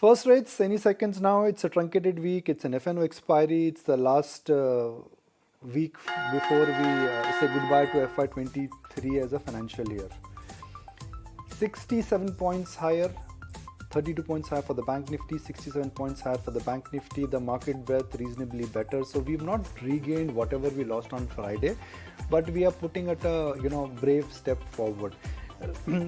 First rates, any seconds now. It's a truncated week. It's an FNO expiry. It's the last week before we say goodbye to FY23 as a financial year. 67 points higher, 32 points higher for the Bank Nifty, 67 points higher for the Bank Nifty. The market breadth reasonably better. So we've not regained whatever we lost on Friday, but we are putting at a brave step forward.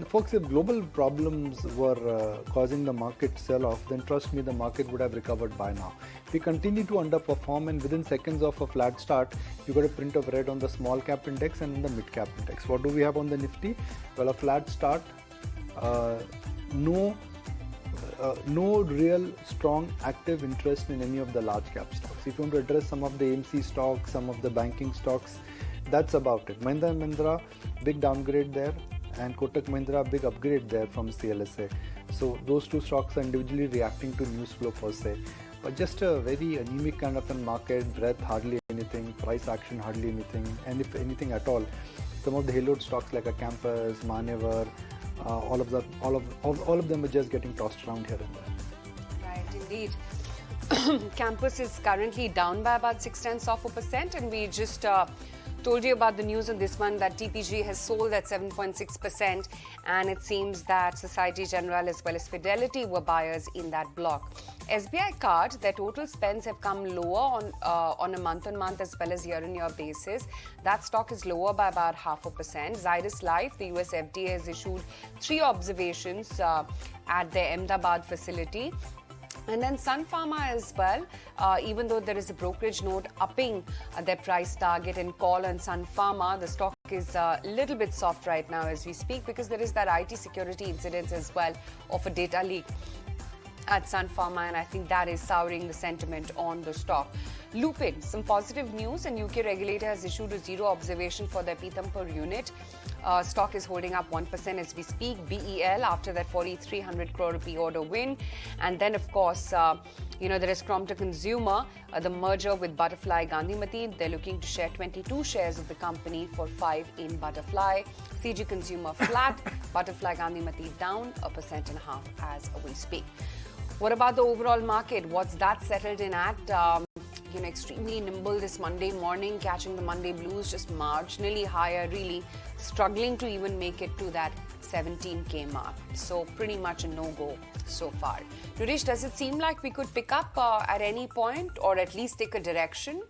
Folks, if global problems were causing the market sell-off, then trust me, the market would have recovered by now. We continue to underperform, and within seconds of a flat start, you got a print of red on the small cap index and the mid cap index. What do we have on the Nifty? Well, a flat start, no real strong active interest in any of the large cap stocks. If you want to address some of the AMC stocks, some of the banking stocks, that's about it. Mahindra, big downgrade there, and Kotak Mahindra, big upgrade there from CLSA. So those two stocks are individually reacting to news flow per se. But just a very anemic kind of a market, breadth hardly anything, price action hardly anything, and if anything at all, some of the haloed stocks like a Campus, Maneuver, all of them are just getting tossed around here and there. Right, indeed. Campus is currently down by about 0.6%, and we just told you about the news on this one that TPG has sold at 7.6%, and it seems that Societe Generale as well as Fidelity were buyers in that block. SBI Card, their total spends have come lower on a month-on-month as well as year-on-year basis. That stock is lower by about 0.5%. Zydus Life, the US FDA, has issued 3 observations at their Ahmedabad facility. And then Sun Pharma as well, even though there is a brokerage note upping their price target and call on Sun Pharma, the stock is a little bit soft right now as we speak because there is that IT security incident as well of a data leak at Sun Pharma, and I think that is souring the sentiment on the stock. Lupin, some positive news, and UK regulator has issued a 0 observation for their Pithampur unit. Stock is holding up 1% as we speak. BEL, after that 4,300 crore rupee order win. And then, of course, there is Crompton Consumer, the merger with Butterfly Gandhimati. They're looking to share 22 shares of the company for 5 in Butterfly. CG Consumer flat, Butterfly Gandhimati down 1.5% as we speak. What about the overall market? What's that settled in at? Extremely nimble this Monday morning, catching the Monday blues, just marginally higher, really struggling to even make it to that 17K mark. So pretty much a no-go so far. Naresh, does it seem like we could pick up at any point or at least take a direction?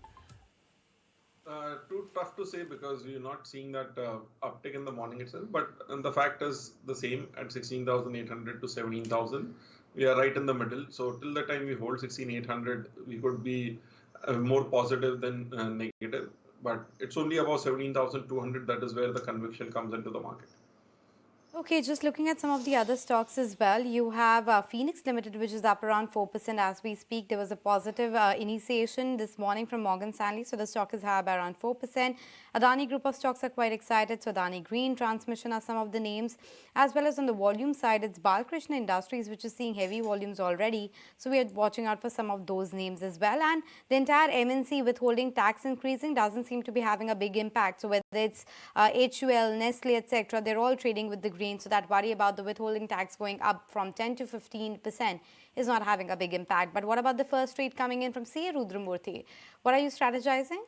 Too tough to say because we're not seeing that uptick in the morning itself. But the fact is the same at 16,800 to 17,000. We are right in the middle. So till the time we hold 16,800, we could be more positive than negative. But it's only about 17,200. That is where the conviction comes into the market. Okay, just looking at some of the other stocks as well, you have Phoenix Limited, which is up around 4% as we speak. There was a positive initiation this morning from Morgan Stanley, so the stock is higher by around 4%. Adani group of stocks are quite excited, so Adani Green Transmission are some of the names. As well as on the volume side, it's Balkrishna Industries, which is seeing heavy volumes already, so we are watching out for some of those names as well. And the entire MNC withholding tax increasing doesn't seem to be having a big impact, so whether it's HUL, Nestle, etc., they're all trading with the green. So that worry about the withholding tax going up from 10 to 15% is not having a big impact. But what about the first trade coming in from CA Rudramurthy? What are you strategizing?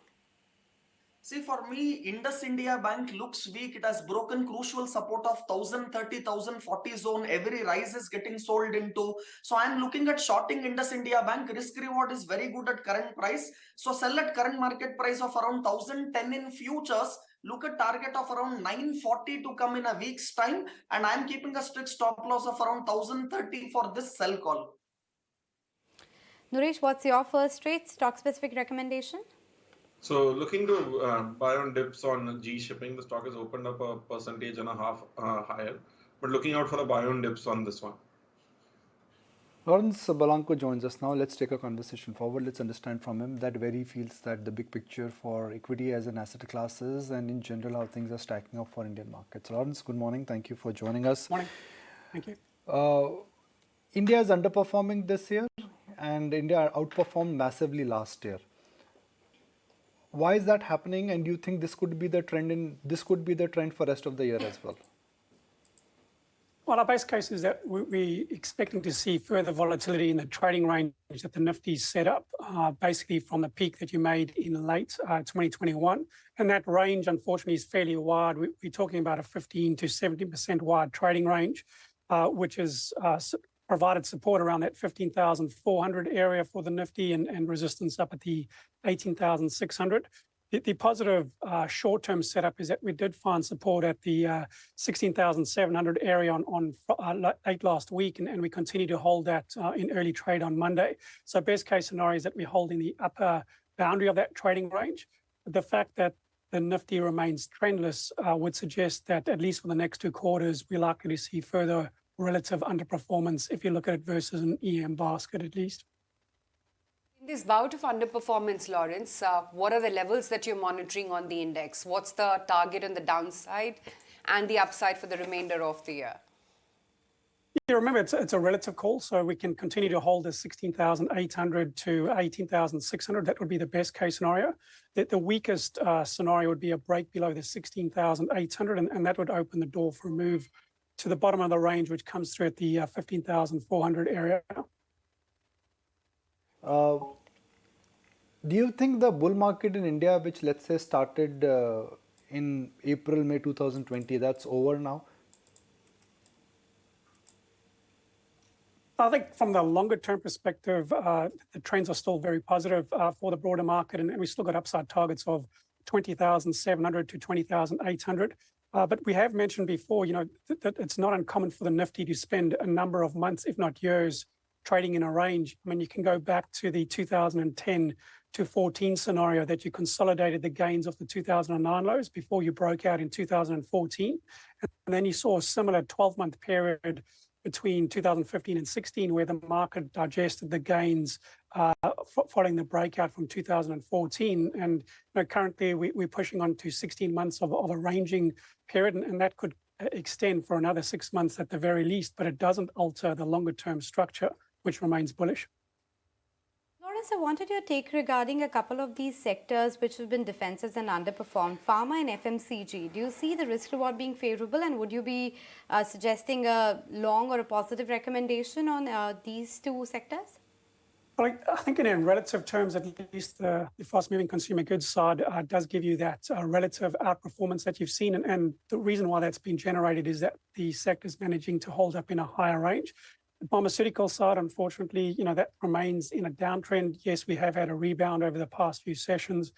See, for me, Indus India Bank looks weak. It has broken crucial support of 1030, 1040 zone. Every rise is getting sold into. So I'm looking at shorting Indus India Bank. Risk reward is very good at current price. So sell at current market price of around 1010 in futures. Look at target of around 940 to come in a week's time. And I'm keeping a strict stop loss of around 1030 for this sell call. Naresh, what's your first trade stock specific recommendation? So looking to buy on dips on G shipping, the stock has opened up 1.5% higher. But looking out for the buy on dips on this one. Laurence Balanco joins us now. Let's take a conversation forward. Let's understand from him that where he feels that the big picture for equity as an asset class is, and in general how things are stacking up for Indian markets. Laurence, good morning. Thank you for joining us. Morning. Thank you. India is underperforming this year, and India outperformed massively last year. Why is that happening, and do you think this could be the trend for rest of the year as well? Well, our base case is that we're expecting to see further volatility in the trading range that the Nifty set up, basically from the peak that you made in late 2021. And that range, unfortunately, is fairly wide. We're talking about a 15 to 70% wide trading range, which has provided support around that 15,400 area for the Nifty and resistance up at the 18,600. The positive short-term setup is that we did find support at the 16,700 area on late last week, and we continue to hold that in early trade on Monday. So best case scenario is that we're holding the upper boundary of that trading range. The fact that the Nifty remains trendless would suggest that at least for the next 2 quarters, we're likely to see further relative underperformance if you look at it versus an EM basket at least. In this bout of underperformance, Laurence, what are the levels that you're monitoring on the index? What's the target on the downside and the upside for the remainder of the year? Yeah, remember, it's a relative call, so we can continue to hold the 16,800 to 18,600. That would be the best case scenario. The weakest scenario would be a break below the 16,800, and that would open the door for a move to the bottom of the range, which comes through at the 15,400 area. Do you think the bull market in India, which let's say started in April, May 2020, that's over now? I think from the longer term perspective, the trends are still very positive for the broader market, and we still got upside targets of 20,700 to 20,800. But we have mentioned before, that it's not uncommon for the Nifty to spend a number of months, if not years, trading in a range. I mean, you can go back to the 2010 to 14 scenario that you consolidated the gains of the 2009 lows before you broke out in 2014. And then you saw a similar 12-month period between 2015 and 16 where the market digested the gains following the breakout from 2014. And currently we're pushing on to 16 months of a ranging period, and that could extend for another 6 months at the very least, but it doesn't alter the longer term structure, which remains bullish. Laurence, I wanted your take regarding a couple of these sectors which have been defensive and underperformed, pharma and FMCG. Do you see the risk reward being favorable, and would you be suggesting a long or a positive recommendation on these 2 sectors? Well, I think in relative terms, at least the fast-moving consumer goods side does give you that relative outperformance that you've seen. And the reason why that's been generated is that the sector's managing to hold up in a higher range. The pharmaceutical side, unfortunately, that remains in a downtrend. Yes, we have had a rebound over the past few sessions,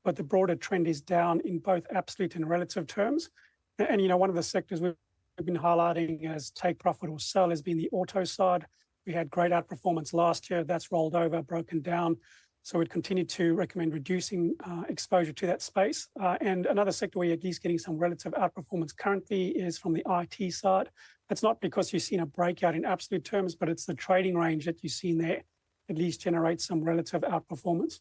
but the broader trend is down in both absolute and relative terms. And, one of the sectors we've been highlighting as take profit or sell has been the auto side. We had great outperformance last year. That's rolled over, broken down. So we'd continue to recommend reducing exposure to that space. And another sector where you're at least getting some relative outperformance currently is from the IT side. That's not because you've seen a breakout in absolute terms, but it's the trading range that you've seen there at least generate some relative outperformance.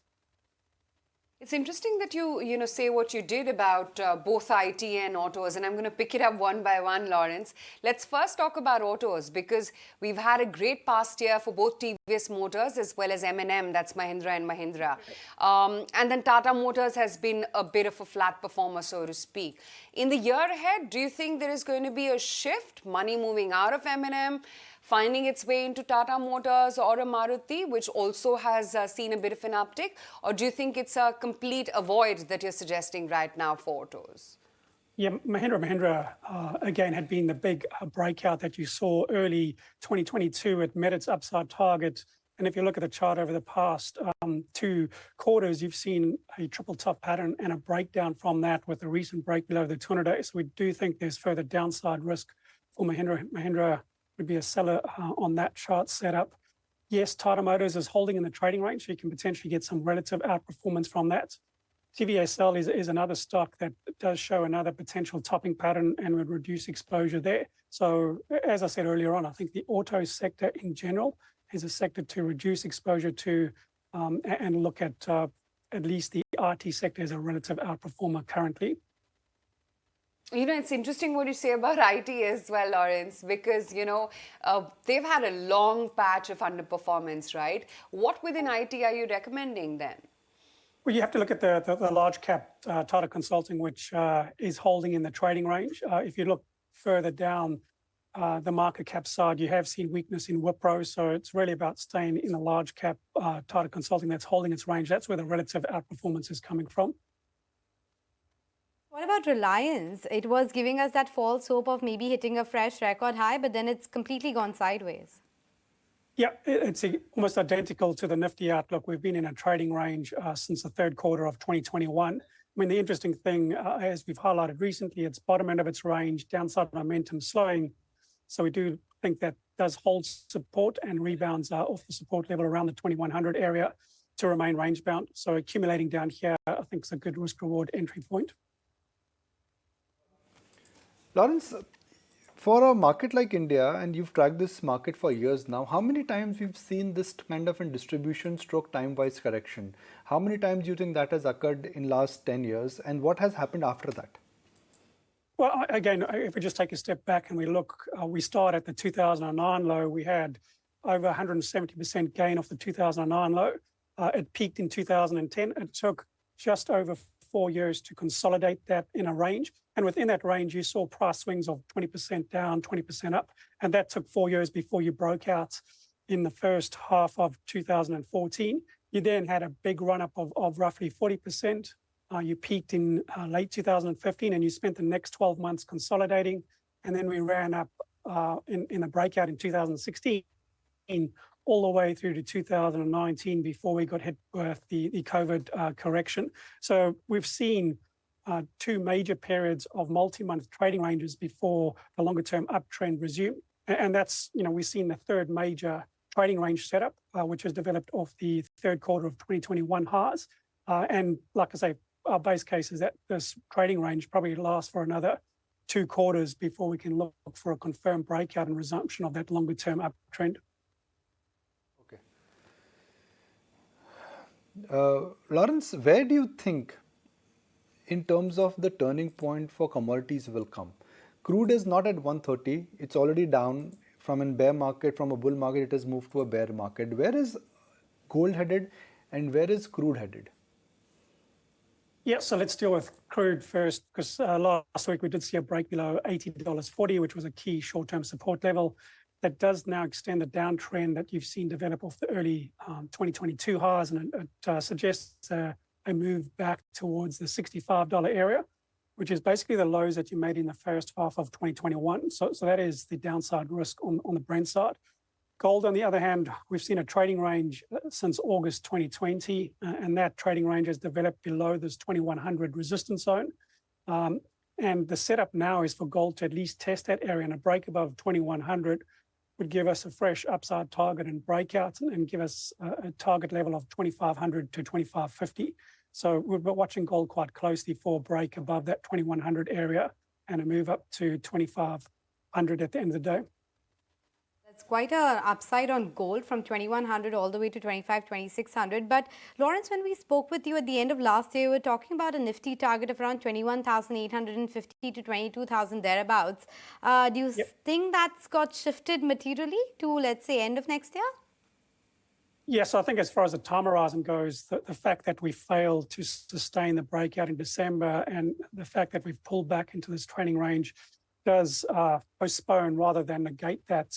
It's interesting that you say what you did about both IT and autos, and I'm going to pick it up one by one, Laurence. Let's first talk about autos, because we've had a great past year for both TVS Motors as well as M&M, that's Mahindra and Mahindra. And then Tata Motors has been a bit of a flat performer, so to speak. In the year ahead, do you think there is going to be a shift, money moving out of M&M, finding its way into Tata Motors or a Maruti, which also has seen a bit of an uptick? Or do you think it's a complete avoid that you're suggesting right now for autos? Yeah, Mahindra again had been the big breakout that you saw early 2022. It met its upside target. And if you look at the chart over the past 2 quarters, you've seen a triple top pattern and a breakdown from that with a recent break below the 200 days. So we do think there's further downside risk for Mahindra. Mahindra would be a seller on that chart setup. Yes, Tata Motors is holding in the trading range, so you can potentially get some relative outperformance from that. TVSL is another stock that does show another potential topping pattern and would reduce exposure there. So as I said earlier on, I think the auto sector in general is a sector to reduce exposure to and look at least the IT sector as a relative outperformer currently. It's interesting what you say about IT as well, Laurence, because, they've had a long patch of underperformance, right? What within IT are you recommending then? Well, you have to look at the large cap Tata Consulting, which is holding in the trading range. If you look further down the market cap side, you have seen weakness in Wipro. So it's really about staying in the large cap Tata Consulting that's holding its range. That's where the relative outperformance is coming from. What about Reliance? It was giving us that false hope of maybe hitting a fresh record high, but then it's completely gone sideways. Yeah, it's almost identical to the Nifty outlook. We've been in a trading range since the third quarter of 2021. I mean, the interesting thing, as we've highlighted recently, it's bottom end of its range, downside momentum slowing. So we do think that does hold support and rebounds off the support level around the 2100 area to remain range bound. So accumulating down here, I think is a good risk reward entry point. Laurence, for a market like India, and you've tracked this market for years now, how many times we've seen this kind of a distribution stroke time-wise correction? How many times do you think that has occurred in last 10 years, and what has happened after that? Well, again, if we just take a step back and we look, we start at the 2009 low. We had over 170% gain off the 2009 low. It peaked in 2010. It took just over 4 years to consolidate that in a range. And within that range, you saw price swings of 20% down, 20% up. And that took 4 years before you broke out in the first half of 2014. You then had a big run up of roughly 40%. You peaked in late 2015 and you spent the next 12 months consolidating. And then we ran up in a breakout in 2016 all the way through to 2019 before we got hit with the COVID correction. So we've seen two major periods of multi-month trading ranges before the longer term uptrend resumed. And that's, we've seen the third major trading range setup, which was developed off the third quarter of 2021 highs. And like I say, our base case is that this trading range probably lasts for another 2 quarters before we can look for a confirmed breakout and resumption of that longer term uptrend. Okay. Laurence, where do you think in terms of the turning point for commodities will come? Crude is not at 130. It's already down from a bear market, from a bull market, it has moved to a bear market. Where is gold headed and where is crude headed? Yeah, so let's deal with crude first, because last week we did see a break below $80.40, which was a key short-term support level. That does now extend the downtrend that you've seen develop off the early 2022 highs, and it suggests a move back towards the $65 area, which is basically the lows that you made in the first half of 2021. So that is the downside risk on the Brent side. Gold, on the other hand, we've seen a trading range since August 2020, and that trading range has developed below this 2100 resistance zone. And the setup now is for gold to at least test that area, and a break above 2100 would give us a fresh upside target and breakout and give us a target level of 2500 to 2550. So we're watching gold quite closely for a break above that 2100 area and a move up to 2500 at the end of the day. That's quite an upside on gold from 2100 all the way to 2600. But Laurence, when we spoke with you at the end of last year, we were talking about a Nifty target of around 21,850 to 22,000 thereabouts. Do you think that's got shifted materially to, let's say, end of next year? Yes, I think as far as the time horizon goes, the fact that we failed to sustain the breakout in December and the fact that we've pulled back into this trading range does postpone rather than negate that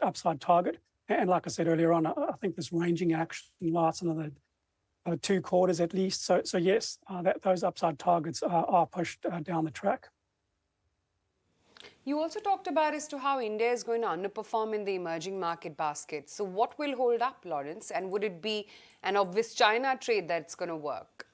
upside target. And like I said earlier on, I think this ranging action lasts another 2 quarters at least. So yes, those upside targets are pushed down the track. You also talked about as to how India is going to underperform in the emerging market basket. So what will hold up, Laurence? And would it be an obvious China trade that's going to work?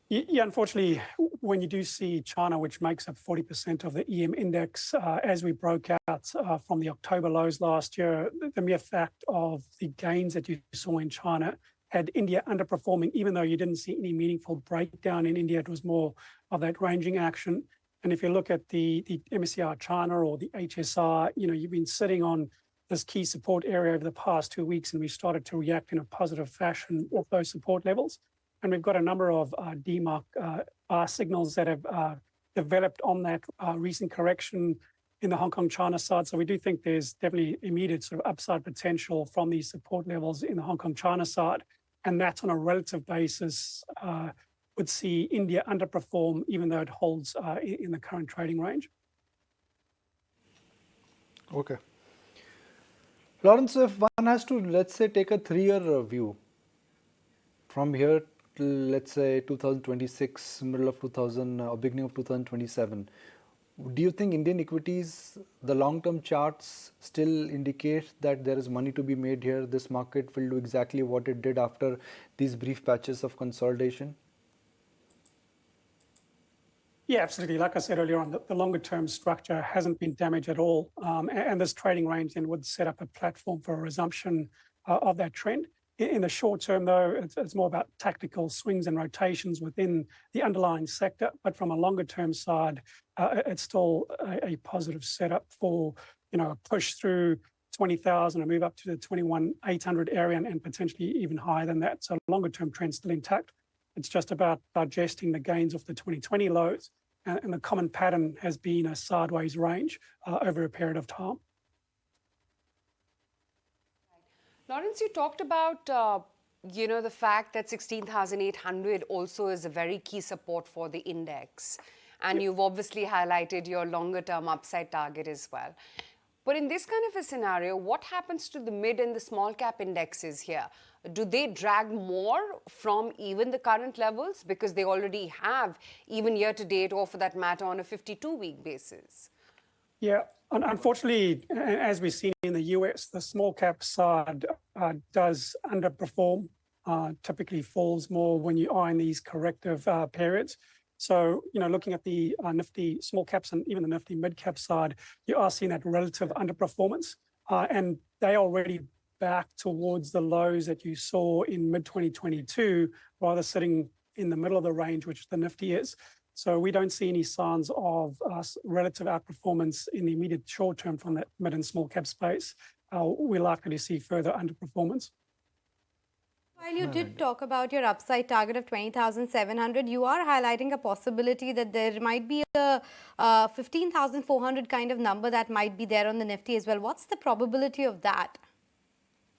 Yeah, unfortunately, when you do see China, which makes up 40% of the EM index, as we broke out from the October lows last year, the mere fact of the gains that you saw in China had India underperforming, even though you didn't see any meaningful breakdown in India. It was more of that ranging action. And if you look at the MSCI China or the HSI, you've been sitting on this key support area over the past 2 weeks, and we started to react in a positive fashion off those support levels. And we've got a number of DMARC signals that have developed on that recent correction in the Hong Kong China side. So we do think there's definitely immediate sort of upside potential from these support levels in the Hong Kong China side. And that on a relative basis would see India underperform, even though it holds in the current trading range. Okay. Laurence, if one has to, let's say, take a 3-year view from here till, let's say, 2026, middle of 2000 or beginning of 2027, do you think Indian equities, the long-term charts still indicate that there is money to be made here? This market will do exactly what it did after these brief patches of consolidation? Yeah, absolutely. Like I said earlier on, the longer term structure hasn't been damaged at all. And this trading range then would set up a platform for a resumption of that trend. In the short term, though, it's more about tactical swings and rotations within the underlying sector. But from a longer term side, it's still a positive setup for, a push through 20,000 and move up to the 21,800 area and potentially even higher than that. So longer term trend still intact. It's just about digesting the gains of the 2020 lows, and the common pattern has been a sideways range over a period of time. Laurence, you talked about, the fact that 16,800 also is a very key support for the index. And you've obviously highlighted your longer term upside target as well. But in this kind of a scenario, what happens to the mid and the small cap indexes here? Do they drag more from even the current levels because they already have even year to date, or for that matter on a 52-week basis? Yeah, unfortunately, as we've seen in the US, the small cap side does underperform, typically falls more when you are in these corrective periods. So, looking at the Nifty small caps and even the Nifty mid-cap side, you are seeing that relative underperformance. And they already back towards the lows that you saw in mid-2022, rather sitting in the middle of the range, which the Nifty is. So we don't see any signs of relative outperformance in the immediate short term from that mid and small cap space. We're likely to see further underperformance. While you did talk about your upside target of 20,700, you are highlighting a possibility that there might be a 15,400 kind of number that might be there on the Nifty as well. What's the probability of that?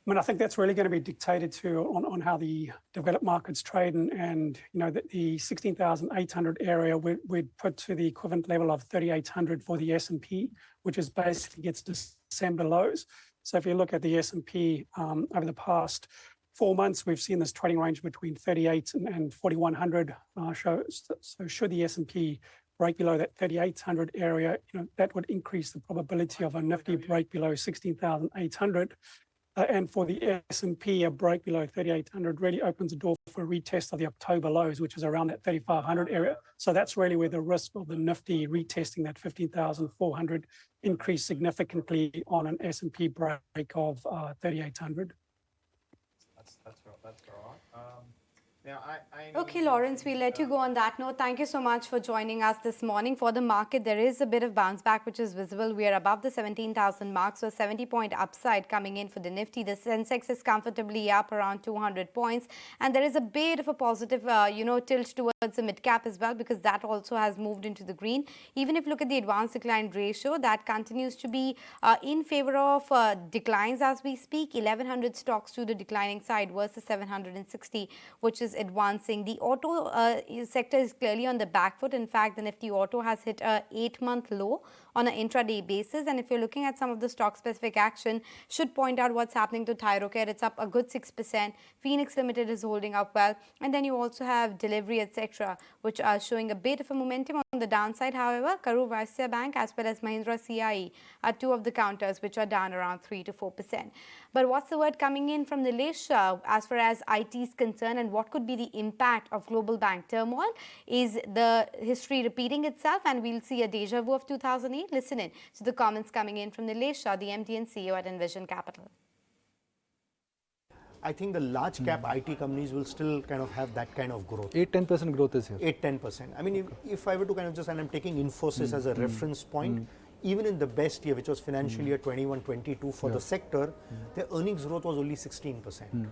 I think that's really going to be dictated to on how the developed markets trade, and the 16,800 area we'd put to the equivalent level of 3,800 for the S&P, which is basically gets December lows. So if you look at the S&P over the past 4 months, we've seen this trading range between 38 and 4,100 shows. So should the S&P break below that 3,800 area, that would increase the probability of a Nifty break below 16,800. And for the S&P, a break below 3,800 really opens the door for a retest of the October lows, which is around that 3,500 area. So that's really where the risk of the Nifty retesting that 15,400 increase significantly on an S&P break of 3,800. That's right. Okay, Laurence, we'll let you go on that note. Thank you so much for joining us this morning. For the market, there is a bit of bounce back, which is visible. We are above the 17,000 mark, so 70-point upside coming in for the Nifty. The Sensex is comfortably up around 200 points. And there is a bit of a positive, tilt towards the mid-cap as well, because that also has moved into the green. Even if you look at the advanced decline ratio, that continues to be in favor of declines as we speak. 1,100 stocks to the declining side versus 760, which is advancing. The auto sector is clearly on the back foot. In fact, the Nifty auto has hit a 8-month low on an intraday basis. And if you're looking at some of the stock specific action, should point out what's happening to Thyrocare. It's up a good 6%. Phoenix Limited is holding up well. And then you also have Delivery, etc., which are showing a bit of a momentum on the downside. However, HDFC Bank as well as Mahindra CIE are two of the counters which are down around 3 to 4%. But what's the word coming in from Nilesh as far as IT is concerned, and what could be the impact of global bank turmoil? Is the history repeating itself and we'll see a deja vu of 2008? Listen in to the comments coming in from Nilesh, the MD and CEO at Envision Capital. I think the large cap IT companies will still kind of have that kind of growth. 8-10% growth is here. 8-10%. I mean, if I were to kind of just, and I'm taking Infosys as a reference point, even in the best year, which was financial year 21-22 for the sector, their earnings growth was only 16%.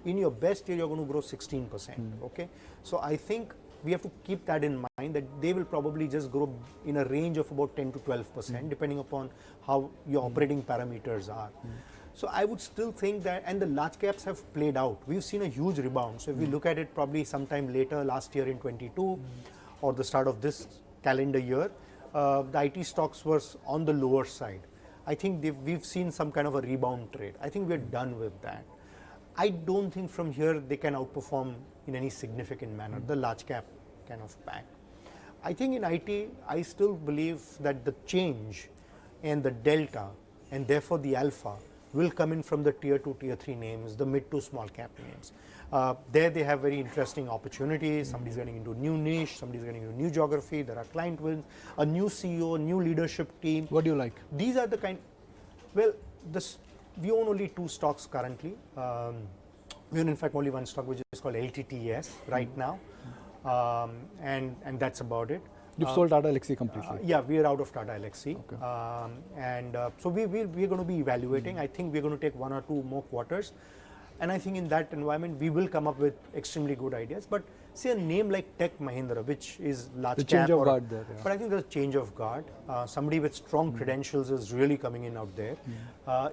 In your best year, you're going to grow 16%. Okay, so I think we have to keep that in mind, that they will probably just grow in a range of about 10 to 12%, depending upon how your operating parameters are. So I would still think that, and the large caps have played out. We've seen a huge rebound. So if we look at it probably sometime later, last year in 22, or the start of this calendar year, the IT stocks were on the lower side. I think we've seen some kind of a rebound trade. I think we're done with that. I don't think from here they can outperform in any significant manner, the large cap kind of pack. I think in IT, I still believe that the change and the delta and therefore the alpha will come in from the tier 2, tier 3 names, the mid to small cap names. There they have very interesting opportunities. Somebody's getting into a new niche, somebody's getting into a new geography, there are client wins, a new CEO, a new leadership team. What do you like? These are the kind, well, we own only 2 stocks currently. We own in fact only one stock which is called LTTS right now. And that's about it. You've sold Tata Elxsi completely? Yeah, we are out of Tata Elxsi. Okay. So we're going to be evaluating. I think we're going to take 1 or 2 more quarters. And I think in that environment, we will come up with extremely good ideas. But see a name like Tech Mahindra, which is large cap. Change of guard there. Yeah. But I think there's a change of guard. Somebody with strong credentials is really coming in out there.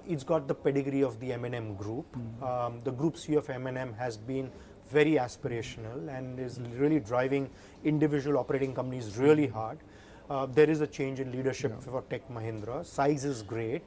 It's got the pedigree of the M&M group. The group CEO of M&M has been very aspirational and is really driving individual operating companies really hard. There is a change in leadership for Tech Mahindra. Size is great.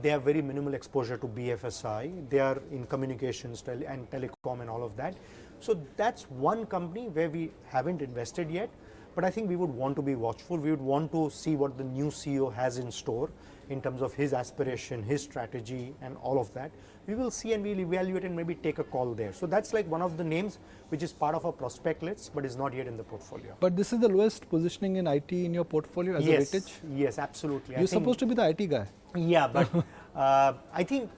They have very minimal exposure to BFSI. They are in communications and telecom and all of that. So that's one company where we haven't invested yet, but I think we would want to be watchful. We would want to see what the new CEO has in store in terms of his aspiration, his strategy and all of that. We will see and we'll evaluate and maybe take a call there. So that's like one of the names which is part of our prospect list but is not yet in the portfolio. But this is the lowest positioning in IT in your portfolio as a weightage? Yes, absolutely. You're supposed to be the IT guy. Yeah, but I think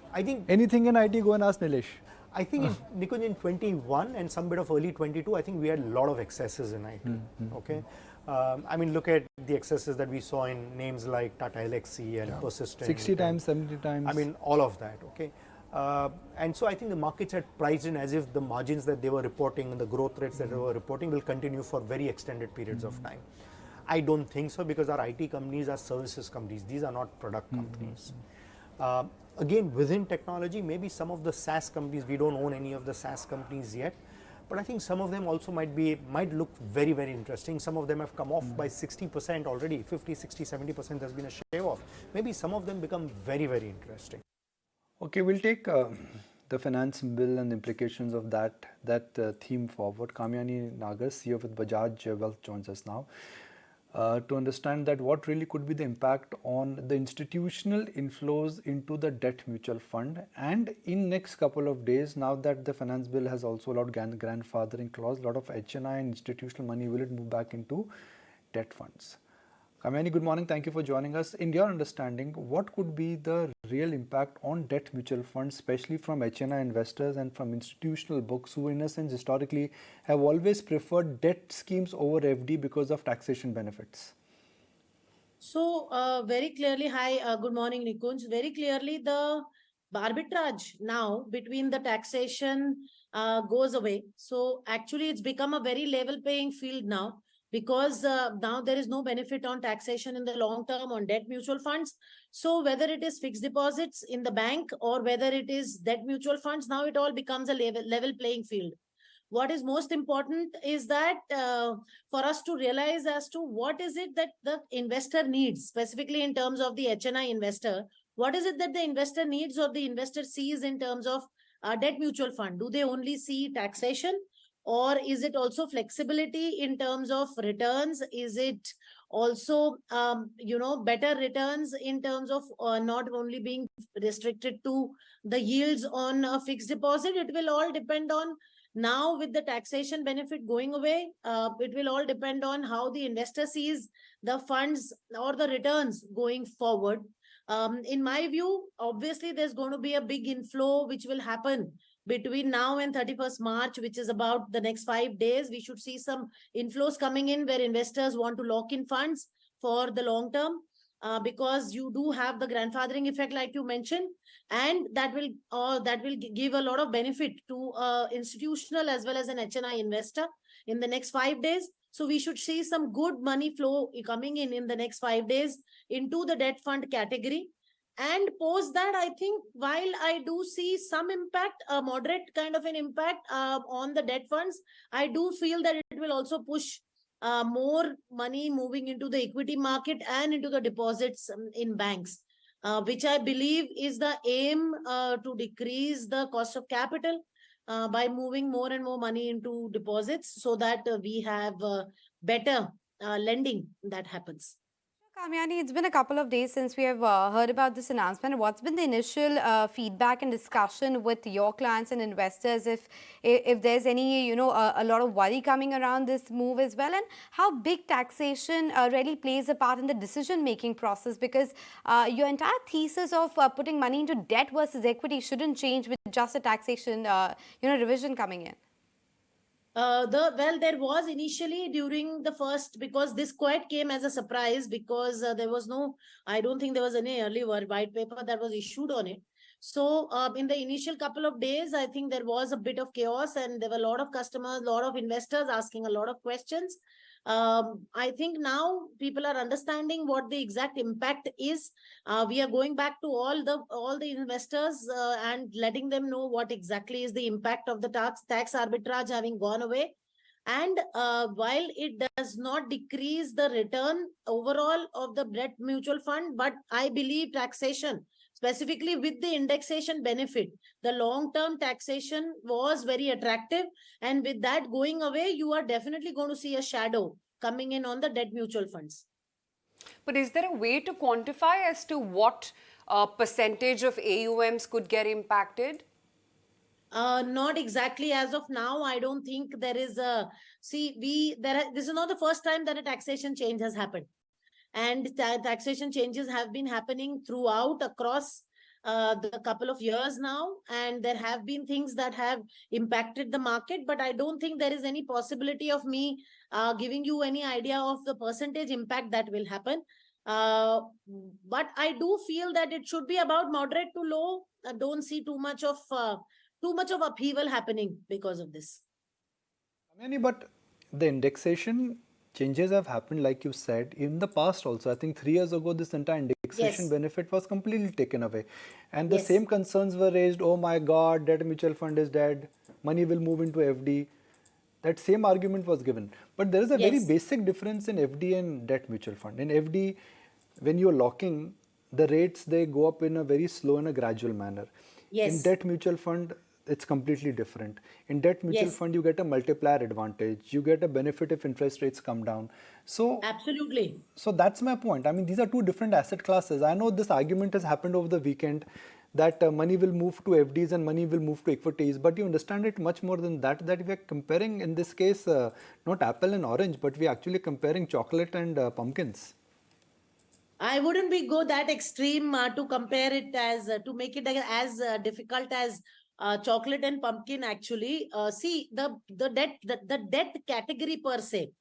anything in IT, go and ask Nilesh. I think Nikunj in 21 and some bit of early 22, I think we had a lot of excesses in IT. Okay, I mean, look at the excesses that we saw in names like Tata Elxsi and Persistent. 60 times, 70 times. I mean, all of that. Okay, and so I think the markets had priced in as if the margins that they were reporting and the growth rates that they were reporting will continue for very extended periods of time. I don't think so, because our IT companies are services companies. These are not product companies. Again, within technology, maybe some of the SaaS companies, we don't own any of the SaaS companies yet, but I think some of them also might look very, very interesting. Some of them have come off by 60% already, 50, 60, 70% has been a shave off. Maybe some of them become very, very interesting. Okay, we'll take the finance bill and the implications of that theme forward. Kamayani Nagar, CEO with Bajaj Wealth, joins us now. To understand that what really could be the impact on the institutional inflows into the debt mutual fund, and in next couple of days, now that the finance bill has also allowed grandfathering clause, a lot of HNI and institutional money, will it move back into debt funds? Kamayani, good morning. Thank you for joining us. In your understanding, what could be the real impact on debt mutual funds, especially from HNI investors and from institutional books who, in a sense, historically have always preferred debt schemes over FD because of taxation benefits? So, very clearly, good morning, Nikunj. Very clearly, the arbitrage now between the taxation goes away. So, actually, it's become a very level playing field now, because now there is no benefit on taxation in the long term on debt mutual funds. So whether it is fixed deposits in the bank or whether it is debt mutual funds, now it all becomes a level playing field. What is most important is that for us to realize as to what is it that the investor needs, specifically in terms of the HNI investor, what is it that the investor needs or the investor sees in terms of debt mutual fund? Do they only see taxation? Or is it also flexibility in terms of returns? Is it also, better returns in terms of not only being restricted to the yields on a fixed deposit? It will all depend on, now with the taxation benefit going away, it will all depend on how the investor sees the funds or the returns going forward. In my view, obviously, there's going to be a big inflow which will happen between now and 31st March, which is about the next 5 days. We should see some inflows coming in where investors want to lock in funds for the long term, because you do have the grandfathering effect, like you mentioned, and that will give a lot of benefit to institutional as well as an HNI investor in the next 5 days. So we should see some good money flow coming in the next 5 days into the debt fund category. And post that, I think, while I do see some impact, a moderate kind of an impact on the debt funds, I do feel that it will also push more money moving into the equity market and into the deposits in banks. which I believe is the aim to decrease the cost of capital by moving more and more money into deposits so that we have better lending that happens. Kamayani, it's been a couple of days since we have heard about this announcement. What's been the initial feedback and discussion with your clients and investors? If there's any, a lot of worry coming around this move as well, and how big taxation really plays a part in the decision-making process, because your entire thesis of putting money into debt versus equity shouldn't change with just a taxation, revision coming in. There was initially during the first, because this quite came as a surprise, because there was I don't think there was any early white paper that was issued on it. So in the initial couple of days, I think there was a bit of chaos and there were a lot of customers, a lot of investors asking a lot of questions. I think now people are understanding what the exact impact is. We are going back to all the investors and letting them know what exactly is the impact of the tax arbitrage having gone away. And while it does not decrease the return overall of the debt mutual fund, but I believe taxation, specifically with the indexation benefit, the long-term taxation was very attractive. And with that going away, you are definitely going to see a shadow coming in on the debt mutual funds. But is there a way to quantify as to what percentage of AUMs could get impacted? Not exactly as of now. I don't think there is a... this is not the first time that a taxation change has happened. And taxation changes have been happening throughout across the couple of years now. And there have been things that have impacted the market. But I don't think there is any possibility of me giving you any idea of the percentage impact that will happen. But I do feel that it should be about moderate to low. I don't see too much of upheaval happening because of this. But the indexation changes have happened, like you said, in the past also. I think 3 years ago, this entire indexation benefit was completely taken away. And the same concerns were raised, oh my God, debt mutual fund is dead, money will move into FD. That same argument was given. But there is a very basic difference in FD and debt mutual fund. In FD, when you're locking, the rates, they go up in a very slow and a gradual manner. In debt mutual fund, it's completely different. In debt mutual fund, you get a multiplier advantage. You get a benefit if interest rates come down. So absolutely. So that's my point. I mean, these are two different asset classes. I know this argument has happened over the weekend that money will move to FDs and money will move to equities. But you understand it much more than that, that we are comparing, in this case, not apple and orange, but we are actually comparing chocolate and pumpkins. I wouldn't go that extreme to compare it as, to make it as difficult as chocolate and pumpkin actually. See, the debt category per se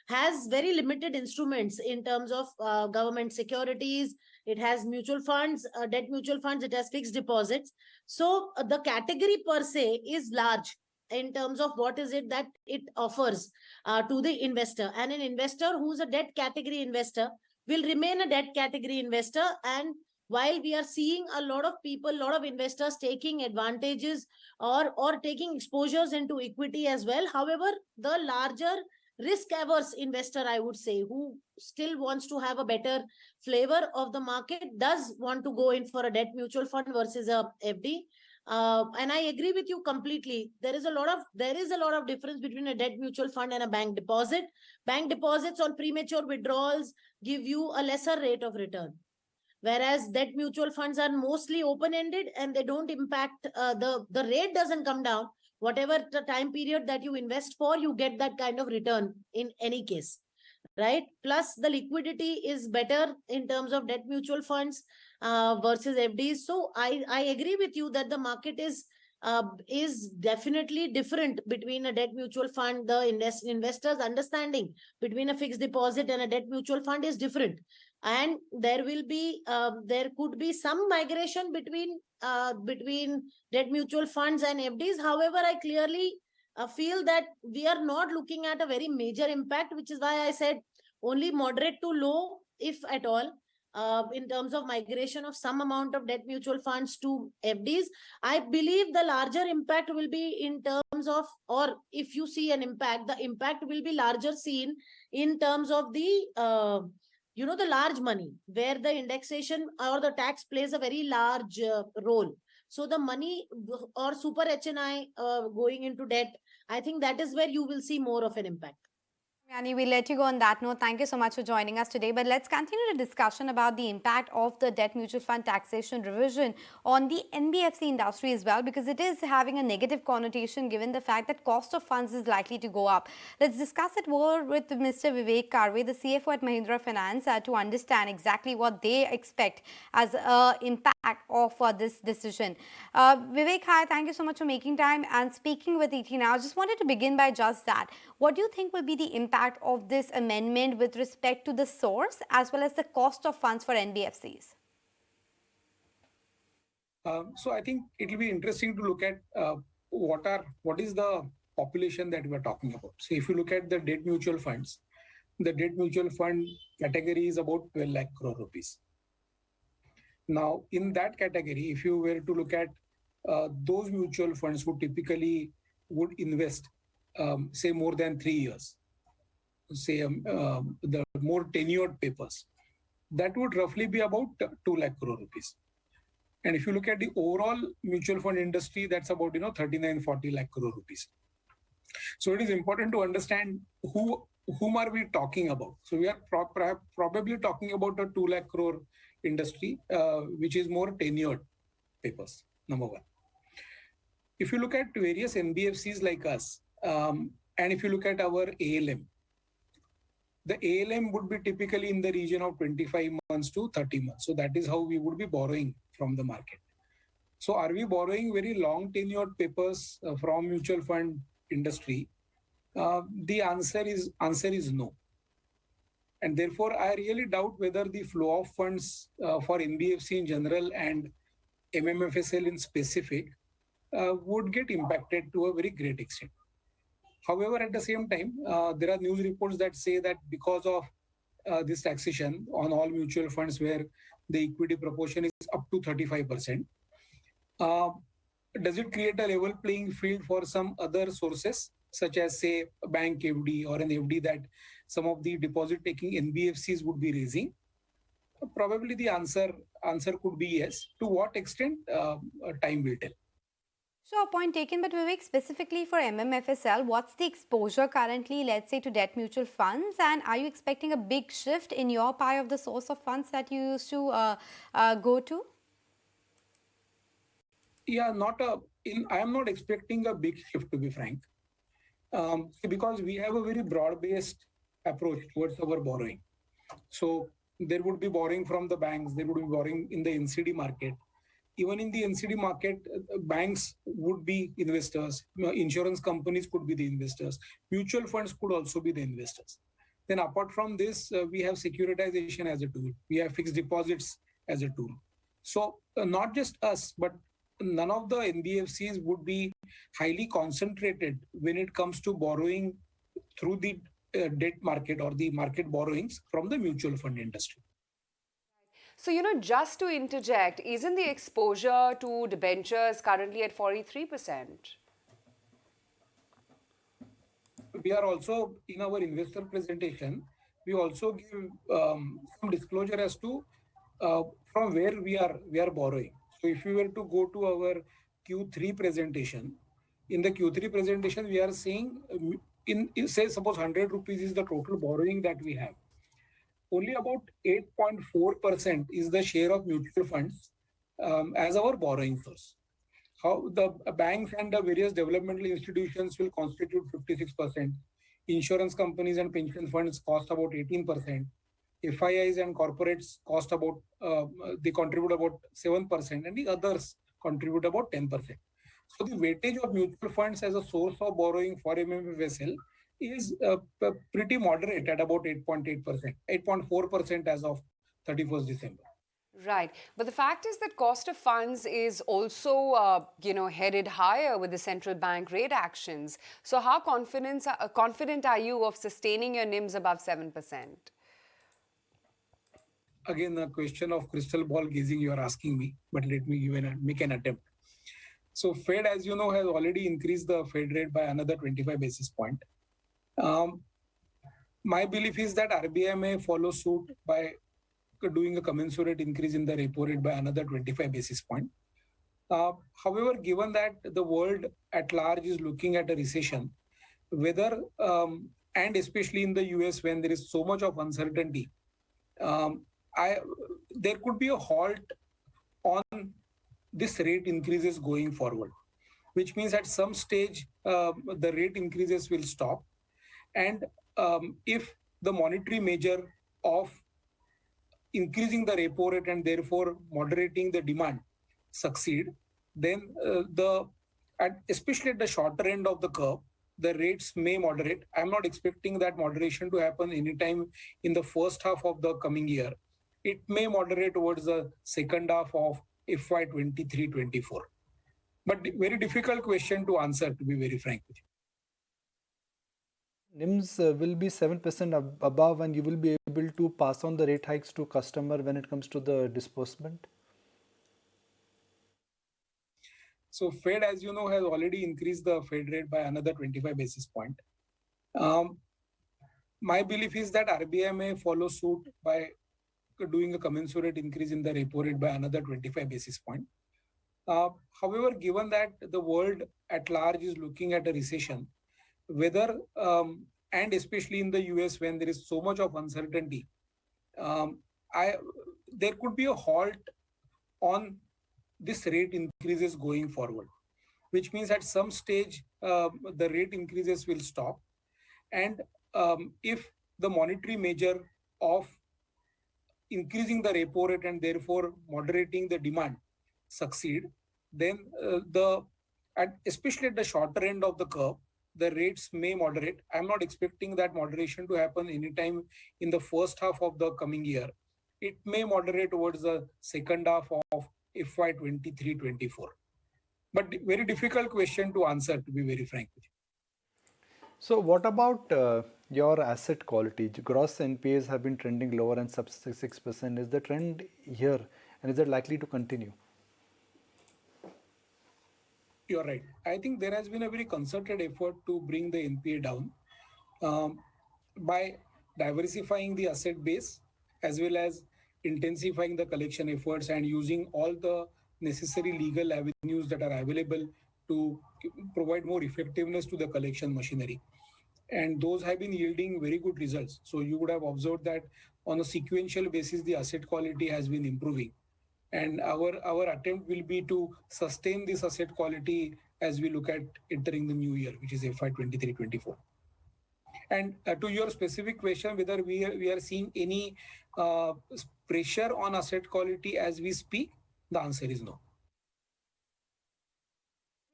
has very limited instruments in terms of government securities. It has mutual funds, debt mutual funds, it has fixed deposits. So the category per se is large in terms of what is it that it offers to the investor. And an investor who's a debt category investor will remain a debt category investor. And while we are seeing a lot of people, a lot of investors taking advantages or taking exposures into equity as well. However, the larger risk-averse investor, I would say, who still wants to have a better flavor of the market, does want to go in for a debt mutual fund versus a FD. And I agree with you completely. There is a lot of difference between a debt mutual fund and a bank deposit. Bank deposits on premature withdrawals give you a lesser rate of return, whereas debt mutual funds are mostly open-ended and they don't impact, the rate doesn't come down. Whatever the time period that you invest for, you get that kind of return in any case, right? Plus the liquidity is better in terms of debt mutual funds versus FDs. So I agree with you that the market is definitely different between a debt mutual fund. The investors' understanding between a fixed deposit and a debt mutual fund is different. And there could be some migration between debt mutual funds and FDs. However, I clearly feel that we are not looking at a very major impact, which is why I said only moderate to low, if at all, in terms of migration of some amount of debt mutual funds to FDs. I believe the larger impact will be in terms of, or if you see an impact, the impact will be larger seen in terms of the the large money where the indexation or the tax plays a very large role. So the money or super HNI going into debt, I think that is where you will see more of an impact. Yani, we'll let you go on that note. Thank you so much for joining us today. But let's continue the discussion about the impact of the debt mutual fund taxation revision on the NBFC industry as well, because it is having a negative connotation given the fact that cost of funds is likely to go up. Let's discuss it more with Mr. Vivek Karve, the CFO at Mahindra Finance, to understand exactly what they expect as an impact of this decision. Vivek, hi, thank you so much for making time and speaking with ET now. I just wanted to begin by just that. What do you think will be the impact of this amendment with respect to the source as well as the cost of funds for NBFCs? So I think it will be interesting to look at what is the population that we are talking about. So if you look at the debt mutual funds, the debt mutual fund category is about 12 lakh crore rupees. Now, in that category, if you were to look at those mutual funds who typically would invest, say, more than 3 years, say the more tenured papers, that would roughly be about 2 lakh crore rupees. And if you look at the overall mutual fund industry, that's about 39-40 lakh crore rupees. So it is important to understand whom are we talking about. So we are probably talking about a 2 lakh crore industry, which is more tenured papers, number one. If you look at various NBFCs like us, and if you look at our ALM, the ALM would be typically in the region of 25 months to 30 months. So that is how we would be borrowing from the market. So are we borrowing very long tenured papers from mutual fund industry? The answer is no. And therefore, I really doubt whether the flow of funds for NBFC in general and MMFSL in specific would get impacted to a very great extent. However, at the same time, there are news reports that say that because of this taxation on all mutual funds where the equity proportion is up to 35%, does it create a level playing field for some other sources, such as, say, a bank FD or an FD that some of the deposit-taking NBFCs would be raising? Probably the answer could be yes. To what extent, time will tell. Sure, point taken. But Vivek, specifically for MMFSL, what's the exposure currently, let's say, to debt mutual funds? And are you expecting a big shift in your pie of the source of funds that you used to go to? Yeah, I am not expecting a big shift, to be frank. Because we have a very broad-based approach towards our borrowing. So there would be borrowing from the banks, there would be borrowing in the NCD market. Even in the NCD market, banks would be investors, insurance companies could be the investors, mutual funds could also be the investors. Then apart from this, we have securitization as a tool, we have fixed deposits as a tool. So not just us, but none of the NBFCs would be highly concentrated when it comes to borrowing through the debt market or the market borrowings from the mutual fund industry. So, just to interject, isn't the exposure to debentures currently at 43%? We are also, in our investor presentation, we also give some disclosure as to from where we are borrowing. So if you were to go to our Q3 presentation, in the Q3 presentation, we are saying, say, suppose 100 rupees is the total borrowing that we have. Only about 8.4% is the share of mutual funds as our borrowing source. How the banks and the various developmental institutions will constitute 56%. Insurance companies and pension funds cost about 18%. FIIs and corporates cost about, they contribute about 7%, and the others contribute about 10%. So the weightage of mutual funds as a source of borrowing for MMFSL is pretty moderate at about 8.8%, 8.4% as of 31st December. Right. But the fact is that cost of funds is also, headed higher with the central bank rate actions. So how confident are you of sustaining your Nims above 7%? Again, a question of crystal ball gazing you are asking me, but let me make an attempt. So Fed, as you know, has already increased the Fed rate by another 25 basis points. My belief is that RBI may follow suit by doing a commensurate increase in the repo rate by another 25 basis point. However, given that the world at large is looking at a recession, whether and especially in the US when there is so much of uncertainty, there could be a halt on this rate increases going forward, which means at some stage the rate increases will stop. And if the monetary measure of increasing the repo rate and therefore moderating the demand succeed, then especially at the shorter end of the curve, the rates may moderate. I'm not expecting that moderation to happen anytime in the first half of the coming year. It may moderate towards the second half of FY 23-24. But very difficult question to answer, to be very frank with you. Nims will be 7% above, and you will be able to pass on the rate hikes to customer when it comes to the disbursement? So Fed, as you know, has already increased the Fed rate by another 25 basis point. My belief is that RBI may follow suit by doing a commensurate increase in the repo rate by another 25 basis point. However, given that the world at large is looking at a recession, whether and especially in the US when there is so much of uncertainty, there could be a halt on this rate increases going forward, which means at some stage the rate increases will stop. And if the monetary measure of increasing the repo rate and therefore moderating the demand succeed, then especially at the shorter end of the curve, the rates may moderate. I'm not expecting that moderation to happen anytime in the first half of the coming year. It may moderate towards the second half of FY 23-24. But very difficult question to answer, to be very frank with you. So what about your asset quality? Gross NPAs have been trending lower and sub 6%. Is the trend here, and is it likely to continue? You're right. I think there has been a very concerted effort to bring the NPA down by diversifying the asset base as well as intensifying the collection efforts and using all the necessary legal avenues that are available to provide more effectiveness to the collection machinery. And those have been yielding very good results. So you would have observed that on a sequential basis, the asset quality has been improving. And our attempt will be to sustain this asset quality as we look at entering the new year, which is FY 23-24. And to your specific question, whether we are seeing any pressure on asset quality as we speak, the answer is no.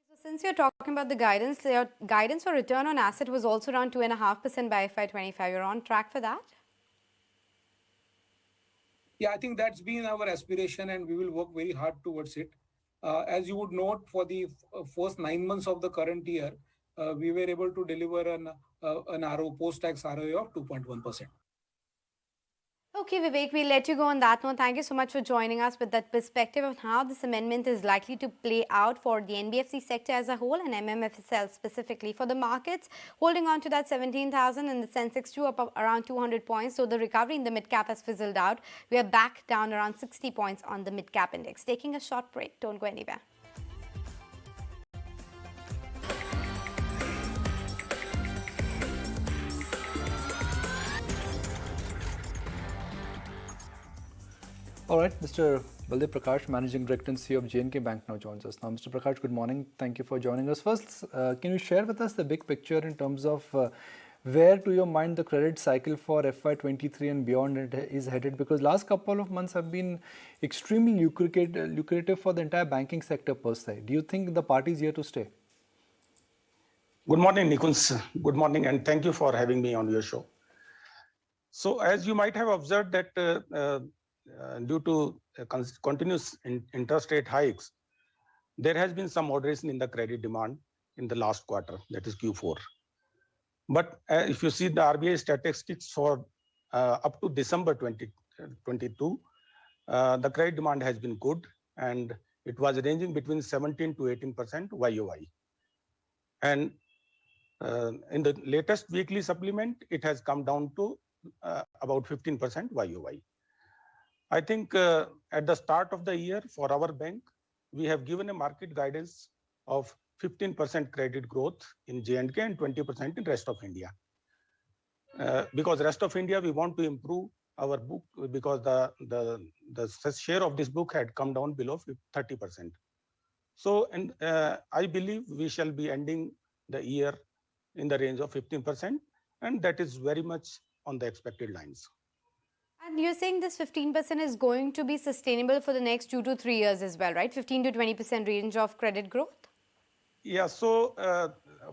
So since you're talking about the guidance, your guidance for return on asset was also around 2.5% by FY 25. You're on track for that? Yeah, I think that's been our aspiration and we will work very hard towards it. As you would note, for the first 9 months of the current year, we were able to deliver an post-tax ROA of 2.1%. Okay, Vivek, we'll let you go on that note. Thank you so much for joining us with that perspective of how this amendment is likely to play out for the NBFC sector as a whole and MMFSL specifically. For the markets, holding on to that 17,000 and the Sensex 2 up around 200 points. So the recovery in the Midcap has fizzled out. We are back down around 60 points on the Midcap index. Taking a short break. Don't go anywhere. All right, Mr. Baldev Prakash, Managing Director and CEO of J&K Bank now joins us. Now, Mr. Prakash, good morning. Thank you for joining us. First, can you share with us the big picture in terms of where, to your mind, the credit cycle for FY23 and beyond is headed? Because last couple of months have been extremely lucrative for the entire banking sector per se. Do you think the party is here to stay? Good morning, Nikunj. Good morning, and thank you for having me on your show. So, as you might have observed that due to continuous interest rate hikes, there has been some moderation in the credit demand in the last quarter, that is Q4. But if you see the RBI statistics for up to December 2022, the credit demand has been good, and it was ranging between 17 to 18% YOY. And In the latest weekly supplement, it has come down to about 15% YOY. I think at the start of the year for our bank, we have given a market guidance of 15% credit growth in J&K and 20% in rest of India. Because rest of India, we want to improve our book because the share of this book had come down below 30%. So, and I believe we shall be ending the year in the range of 15%, and that is very much on the expected lines. And you're saying this 15% is going to be sustainable for the next 2 to 3 years as well, right? 15 to 20% range of credit growth? Yeah, so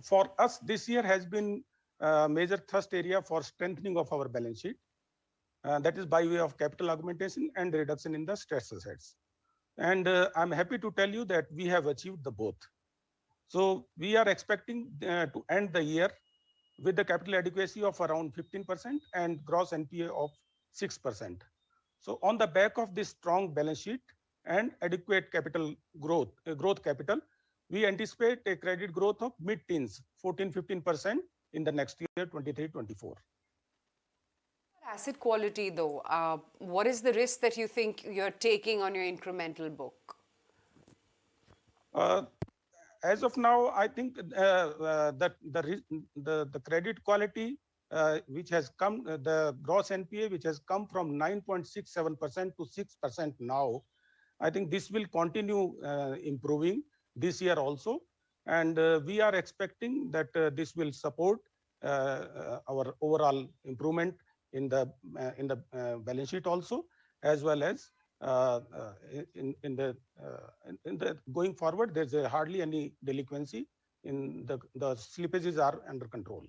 for us, this year has been a major thrust area for strengthening of our balance sheet. That is by way of capital augmentation and reduction in the stress assets. And I'm happy to tell you that we have achieved the both. So we are expecting to end the year with the capital adequacy of around 15% and gross NPA of 6%. So on the back of this strong balance sheet and adequate capital growth, capital, we anticipate a credit growth of mid-teens, 14-15% in the next year, 23-24. Asset quality, though, what is the risk that you think you're taking on your incremental book? As of now, I think that the credit quality which has come, the gross NPA which has come from 9.67% to 6% now, I think this will continue improving this year also, and we are expecting that this will support our overall improvement in the balance sheet also, as well as in the going forward. There's hardly any delinquency in the slippages are under control.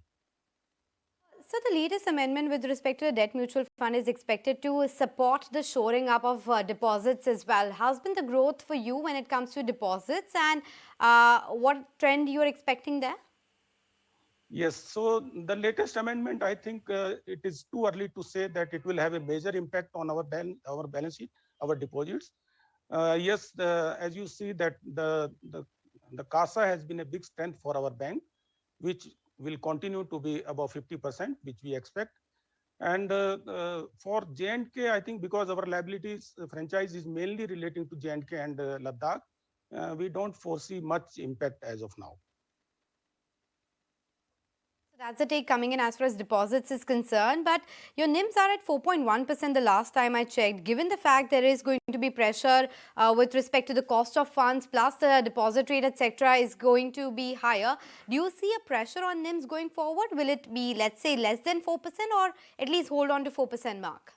So the latest amendment with respect to the debt mutual fund is expected to support the shoring up of deposits as well. How's been the growth for you when it comes to deposits, and what trend you are expecting there? Yes, so the latest amendment, I think it is too early to say that it will have a major impact on our balance sheet, our deposits. Yes, as you see that the CASA has been a big strength for our bank, which will continue to be above 50%, which we expect. And for J&K, I think because our liabilities franchise is mainly relating to J&K and Ladakh, we don't foresee much impact as of now. So that's the take coming in as far as deposits is concerned. But your Nims are at 4.1% the last time I checked. Given the fact there is going to be pressure with respect to the cost of funds, plus the deposit rate, etc., is going to be higher, do you see a pressure on Nims going forward? Will it be, let's say, less than 4% or at least hold on to 4% mark?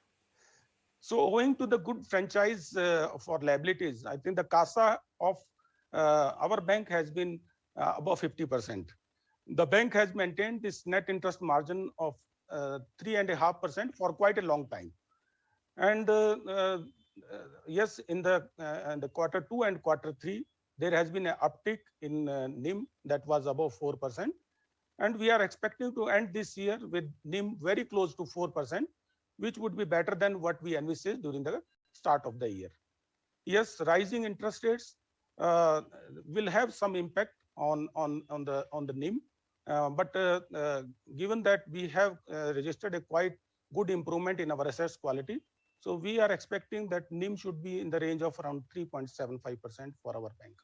So owing to the good franchise for liabilities, I think the CASA of our bank has been above 50%. The bank has maintained this net interest margin of 3.5% for quite a long time. And yes, in the quarter 2 and quarter 3, there has been an uptick in NIM that was above 4%. And we are expecting to end this year with NIM very close to 4%, which would be better than what we envisaged during the start of the year. Yes, rising interest rates will have some impact on the NIM. But given that we have registered a quite good improvement in our assets quality, so we are expecting that NIM should be in the range of around 3.75% for our bank.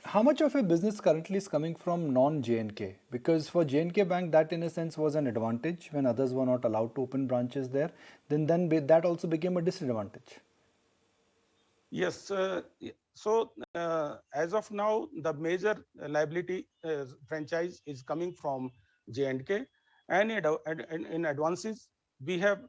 How much of your business currently is coming from non-J&K? Because for J&K Bank, that in a sense was an advantage when others were not allowed to open branches there. Then that also became a disadvantage. Yes. So as of now, the major liability franchise is coming from J&K, and in advances, we have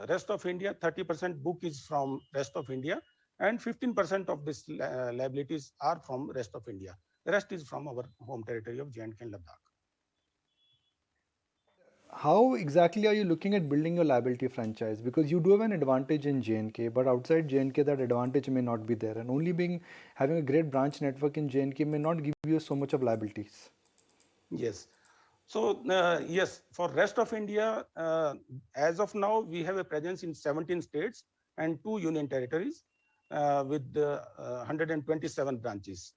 rest of India, 30% book is from rest of India, and 15% of this liabilities are from rest of India. The rest is from our home territory of J&K and Ladakh. How exactly are you looking at building your liability franchise? Because you do have an advantage in J&K, but outside J&K, that advantage may not be there. And only having a great branch network in J&K may not give you so much of liabilities. Yes. So yes, for rest of India, as of now, we have a presence in 17 states and 2 union territories with 127 branches.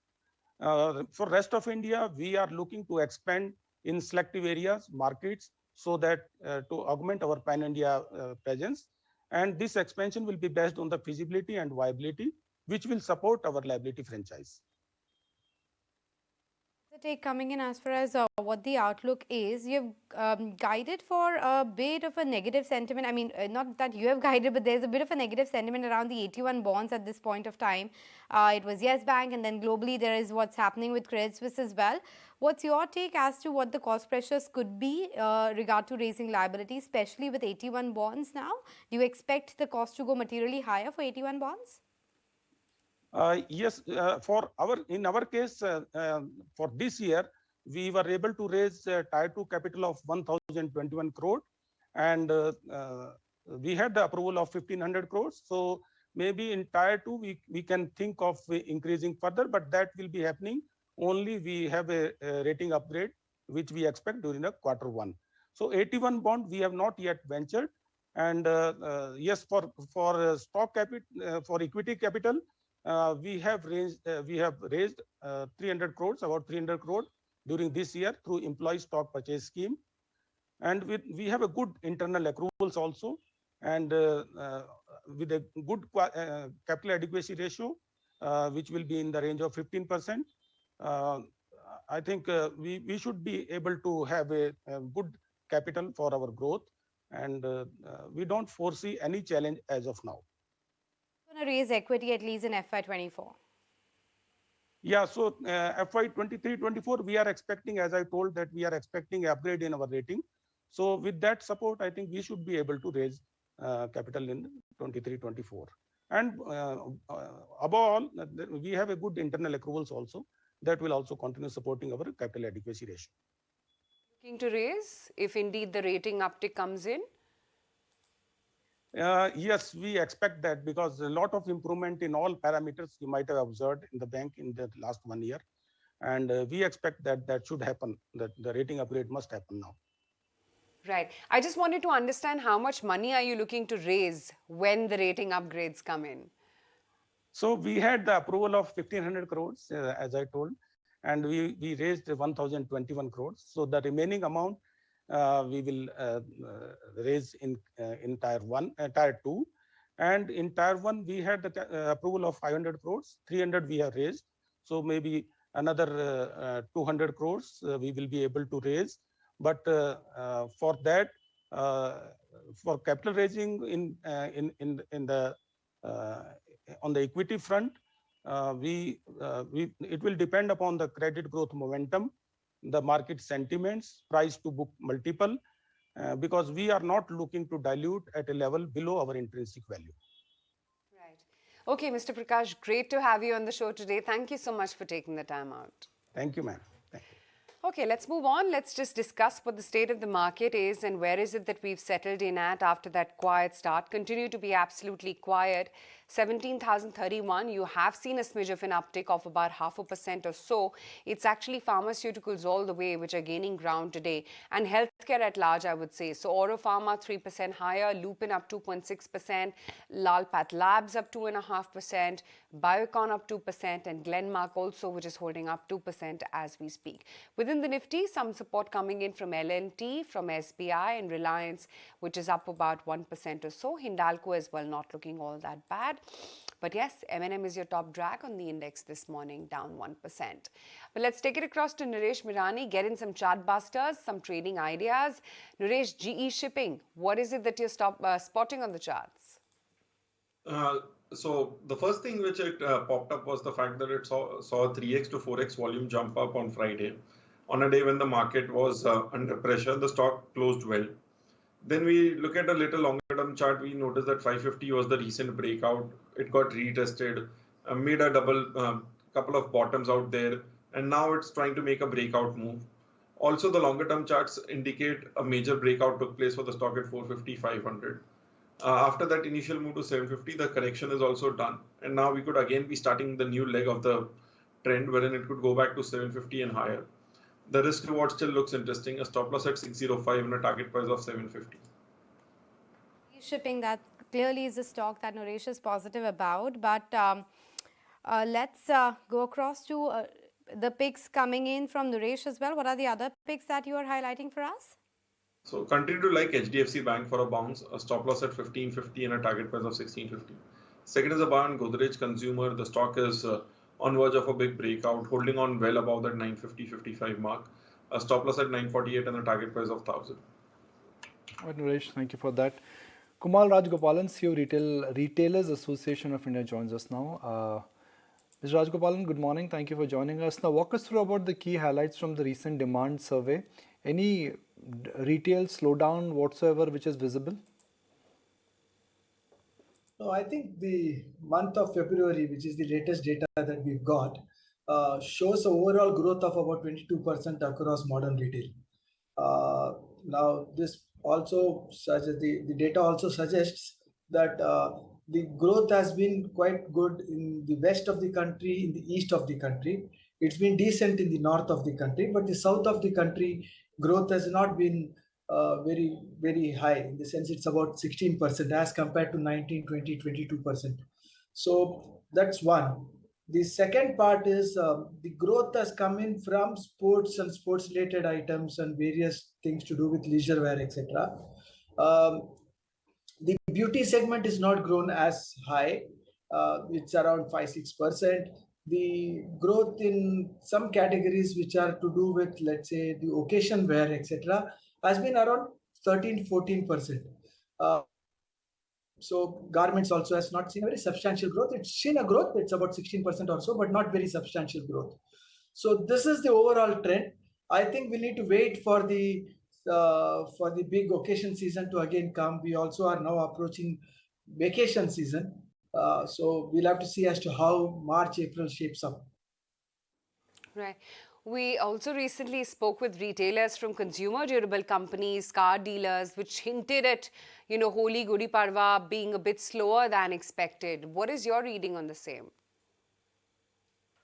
For rest of India, we are looking to expand in selective areas, markets, so that to augment our pan-India presence. And this expansion will be based on the feasibility and viability, which will support our liability franchise. The take coming in as far as what the outlook is, you've guided for a bit of a negative sentiment. I mean, not that you have guided, but there's a bit of a negative sentiment around the 81 bonds at this point of time. It was Yes Bank, and then globally there is what's happening with Credit Suisse as well. What's your take as to what the cost pressures could be regard to raising liability, especially with 81 bonds now? Do you expect the cost to go materially higher for 81 bonds? Yes, in our case, for this year, we were able to raise Tier 2 capital of 1,021 crore, and we had the approval of 1,500 crores. So maybe in Tier 2, we can think of increasing further, but that will be happening only we have a rating upgrade, which we expect during the Q1. So 81 bond, we have not yet ventured. And yes, for stock capital, for equity capital, we have raised 300 crores, about 300 crore during this year through employee stock purchase scheme. And we have a good internal accruals also, and with a good capital adequacy ratio, which will be in the range of 15%. I think we should be able to have a good capital for our growth, and we don't foresee any challenge as of now. Going to raise equity at least in FY24. Yeah, so FY 23-24, we are expecting, as I told, that we are expecting upgrade in our rating. So with that support, I think we should be able to raise capital in 23-24. And above all, we have a good internal accruals also that will also continue supporting our capital adequacy ratio. Looking to raise if indeed the rating uptick comes in? Yes, we expect that, because a lot of improvement in all parameters you might have observed in the bank in the last 1 year. And we expect that that should happen, that the rating upgrade must happen now. Right. I just wanted to understand how much money are you looking to raise when the rating upgrades come in? So we had the approval of 1,500 crores, as I told, and we raised 1,021 crores. So the remaining amount we will raise in Tier 2, and in Tier 1 we had the approval of 500 crores, 300 we have raised. So maybe another 200 crores we will be able to raise. But for that, for capital raising in the on the equity front, it will depend upon the credit growth momentum, the market sentiments, price to book multiple, because we are not looking to dilute at a level below our intrinsic value. Right. Okay, Mr. Prakash, great to have you on the show today. Thank you so much for taking the time out. Thank you, ma'am. Okay, let's move on. Let's just discuss what the state of the market is and where is it that we've settled in at after that quiet start. Continue to be absolutely quiet. 17,031, you have seen a smidge of an uptick of about 0.5% or so. It's actually pharmaceuticals all the way which are gaining ground today, and healthcare at large, I would say. So Oro Pharma 3% higher, Lupin up 2.6%, Lalpath Labs up 2.5%, Biocon up 2%, and Glenmark also, which is holding up 2% as we speak. Within the Nifty, some support coming in from L&T, from SBI and Reliance, which is up about 1% or so. Hindalco as well, not looking all that bad. But yes, M&M is your top drag on the index this morning, down 1%. But let's take it across to Naresh Mirani, get in some chart busters, some trading ideas. Naresh, GE Shipping, what is it that you're spotting on the charts? So the first thing which it popped up was the fact that it saw a 3x to 4x volume jump up on Friday. On a day when the market was under pressure, the stock closed well. Then we look at a little longer term chart, we notice that 550 was the recent breakout. It got retested, made a couple of bottoms out there, and now it's trying to make a breakout move. Also, the longer term charts indicate a major breakout took place for the stock at 450, 500. After that initial move to 750, the correction is also done. And now we could again be starting the new leg of the trend, wherein it could go back to 750 and higher. The risk reward still looks interesting. A stop loss at 605 and a target price of 750. Shipping, that clearly is a stock that Naresh is positive about. But let's go across to the picks coming in from Naresh as well. What are the other picks that you are highlighting for us? So continue to like HDFC Bank for a bounce, a stop loss at 1550 and a target price of 1650. Second is a buy on Godrej Consumer. The stock is on verge of a big breakout, holding on well above that 950-55 mark. A stop loss at 948 and a target price of 1000. All right, Naresh, thank you for that. Kumal Rajgopalan, CEO Retailers Association of India joins us now. Mr. Rajgopalan, good morning. Thank you for joining us. Now, walk us through about the key highlights from the recent demand survey. Any retail slowdown whatsoever which is visible? No, I think the month of February, which is the latest data that we've got, shows an overall growth of about 22% across modern retail. Now, this also suggests the data also suggests that the growth has been quite good in the west of the country, in the east of the country. It's been decent in the north of the country, but the south of the country growth has not been very, very high. In the sense, it's about 16% as compared to 19, 20, 22%. So that's one. The second part is the growth has come in from sports and sports-related items and various things to do with leisure wear, etc. The beauty segment is not grown as high. It's around 5-6%. The growth in some categories which are to do with, let's say, the occasion wear, etc., has been around 13-14%. So garments also has not seen a very substantial growth. It's seen a growth. It's about 16% or so, but not very substantial growth. So this is the overall trend. I think we need to wait for the big occasion season to again come. We also are now approaching vacation season. So we'll have to see as to how March, April shapes up. Right. We also recently spoke with retailers from consumer durable companies, car dealers, which hinted at, Holi Gudi Padwa being a bit slower than expected. What is your reading on the same?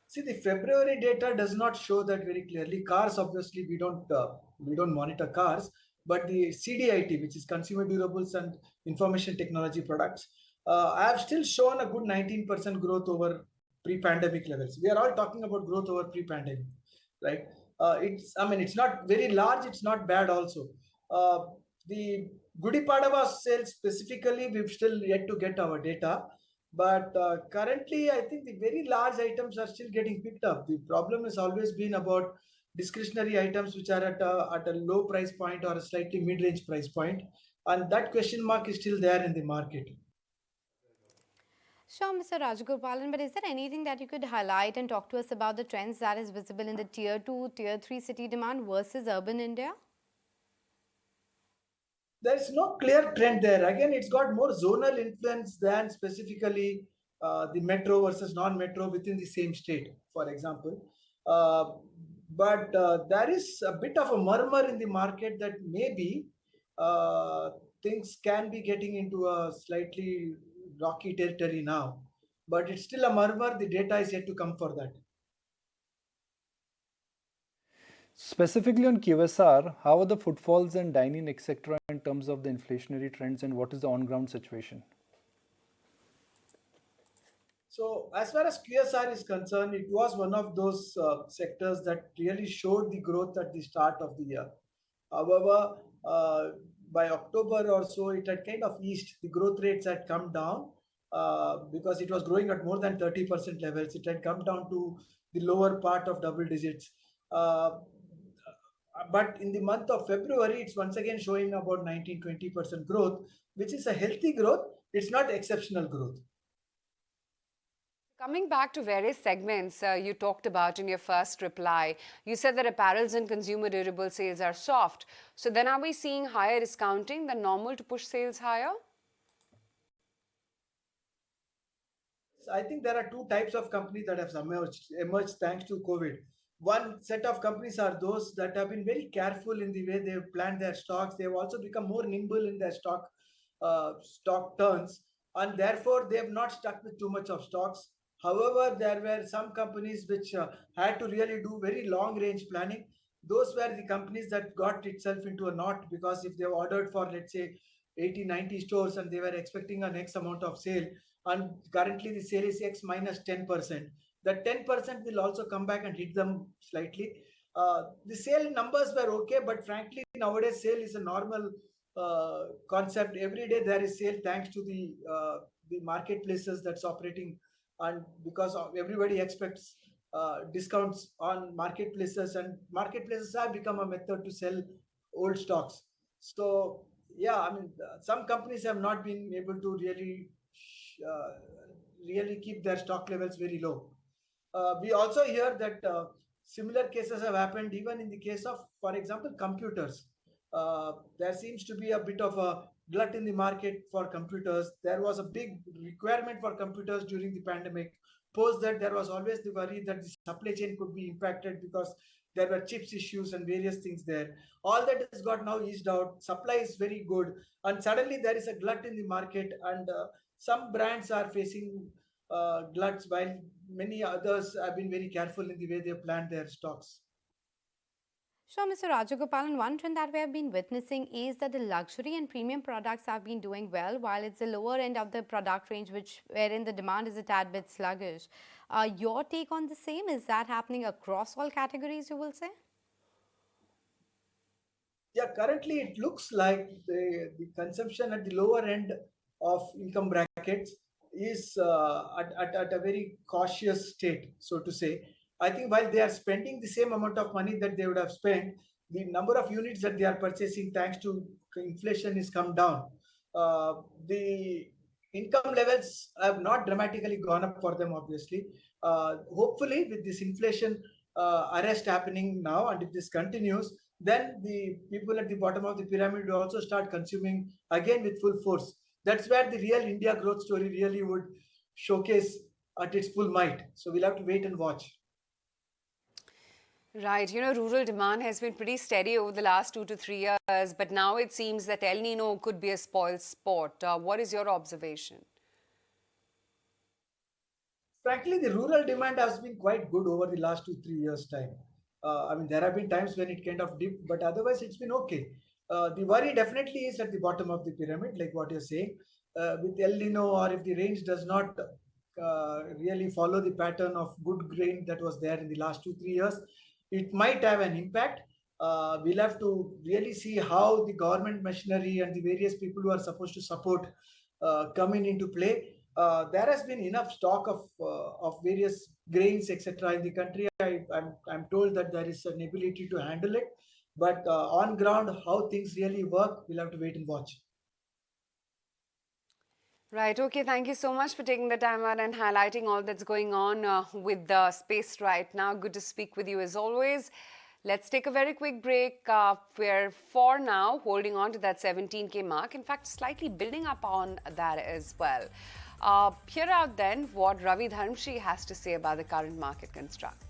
See, the February data does not show that very clearly. Cars, obviously, we don't monitor cars, but the CDIT, which is consumer durables and information technology products, have still shown a good 19% growth over pre-pandemic levels. We are all talking about growth over pre-pandemic, right? It's not very large. It's not bad also. The Gudi Padwa sales specifically, we've still yet to get our data. But currently, I think the very large items are still getting picked up. The problem has always been about discretionary items which are at a low price point or a slightly mid-range price point. And that question mark is still there in the market. Sure, Mr. Rajgopalan, but is there anything that you could highlight and talk to us about the trends that is visible in the Tier 2, Tier 3 city demand versus urban India? There's no clear trend there. Again, it's got more zonal influence than specifically the metro versus non-metro within the same state, for example. But there is a bit of a murmur in the market that maybe things can be getting into a slightly rocky territory now. But it's still a murmur. The data is yet to come for that. Specifically on QSR, how are the footfalls and dining, etc., in terms of the inflationary trends, and what is the on-ground situation? So as far as QSR is concerned, it was one of those sectors that really showed the growth at the start of the year. However, by October or so, it had kind of eased. The growth rates had come down because it was growing at more than 30% levels. It had come down to the lower part of double digits. But in the month of February, it's once again showing about 19-20% growth, which is a healthy growth. It's not exceptional growth. Coming back to various segments you talked about in your first reply, you said that apparels and consumer durable sales are soft. So then are we seeing higher discounting than normal to push sales higher? I think there are two types of companies that have emerged thanks to COVID. One set of companies are those that have been very careful in the way they've planned their stocks. They've also become more nimble in their stock turns, and therefore they have not stuck with too much of stocks. However, there were some companies which had to really do very long range planning. Those were the companies that got itself into a knot, because if they ordered for, let's say, 80-90 stores and they were expecting an X amount of sale, and currently the sale is X minus 10%, that 10% will also come back and hit them slightly. The sale numbers were okay, but frankly, nowadays sale is a normal concept. Every day there is sale thanks to the marketplaces that's operating, and because everybody expects discounts on marketplaces, and marketplaces have become a method to sell old stocks. So yeah, I mean, some companies have not been able to really keep their stock levels very low. We also hear that similar cases have happened even in the case of, for example, computers. There seems to be a bit of a glut in the market for computers. There was a big requirement for computers during the pandemic. Post that, there was always the worry that the supply chain could be impacted because there were chips issues and various things there. All that has got now eased out. Supply is very good, and suddenly there is a glut in the market, and some brands are facing gluts, while many others have been very careful in the way they planned their stocks. Sure, Mr. Rajagopalan, one trend that we have been witnessing is that the luxury and premium products have been doing well, while it's the lower end of the product range, wherein the demand is a tad bit sluggish. Your take on the same? Is that happening across all categories, you will say? Yeah, currently it looks like the consumption at the lower end of income brackets is at a very cautious state, so to say. I think while they are spending the same amount of money that they would have spent, the number of units that they are purchasing thanks to inflation is come down. The income levels have not dramatically gone up for them, obviously. Hopefully, with this inflation arrest happening now, and if this continues, then the people at the bottom of the pyramid will also start consuming again with full force. That's where the real India growth story really would showcase at its full might. So we'll have to wait and watch. Right, rural demand has been pretty steady over the last 2 to 3 years, but now it seems that El Nino could be a spoil sport. What is your observation? Frankly, the rural demand has been quite good over the last 2-3 years' time. I mean, there have been times when it kind of dipped, but otherwise it's been okay. The worry definitely is at the bottom of the pyramid, like what you're saying. With El Nino, or if the range does not really follow the pattern of good grain that was there in the last 2-3 years, it might have an impact. We'll have to really see how the government machinery and the various people who are supposed to support coming into play. There has been enough stock of various grains, etc. in the country. I'm told that there is an ability to handle it, but on ground, how things really work, we'll have to wait and watch. Right. Okay. Thank you so much for taking the time out and highlighting all that's going on with the space right now. Good to speak with you as always. Let's take a very quick break. We're for now holding on to that 17K mark. In fact, slightly building up on that as well. Hear out then what Ravi Dharmshi has to say about the current market construct.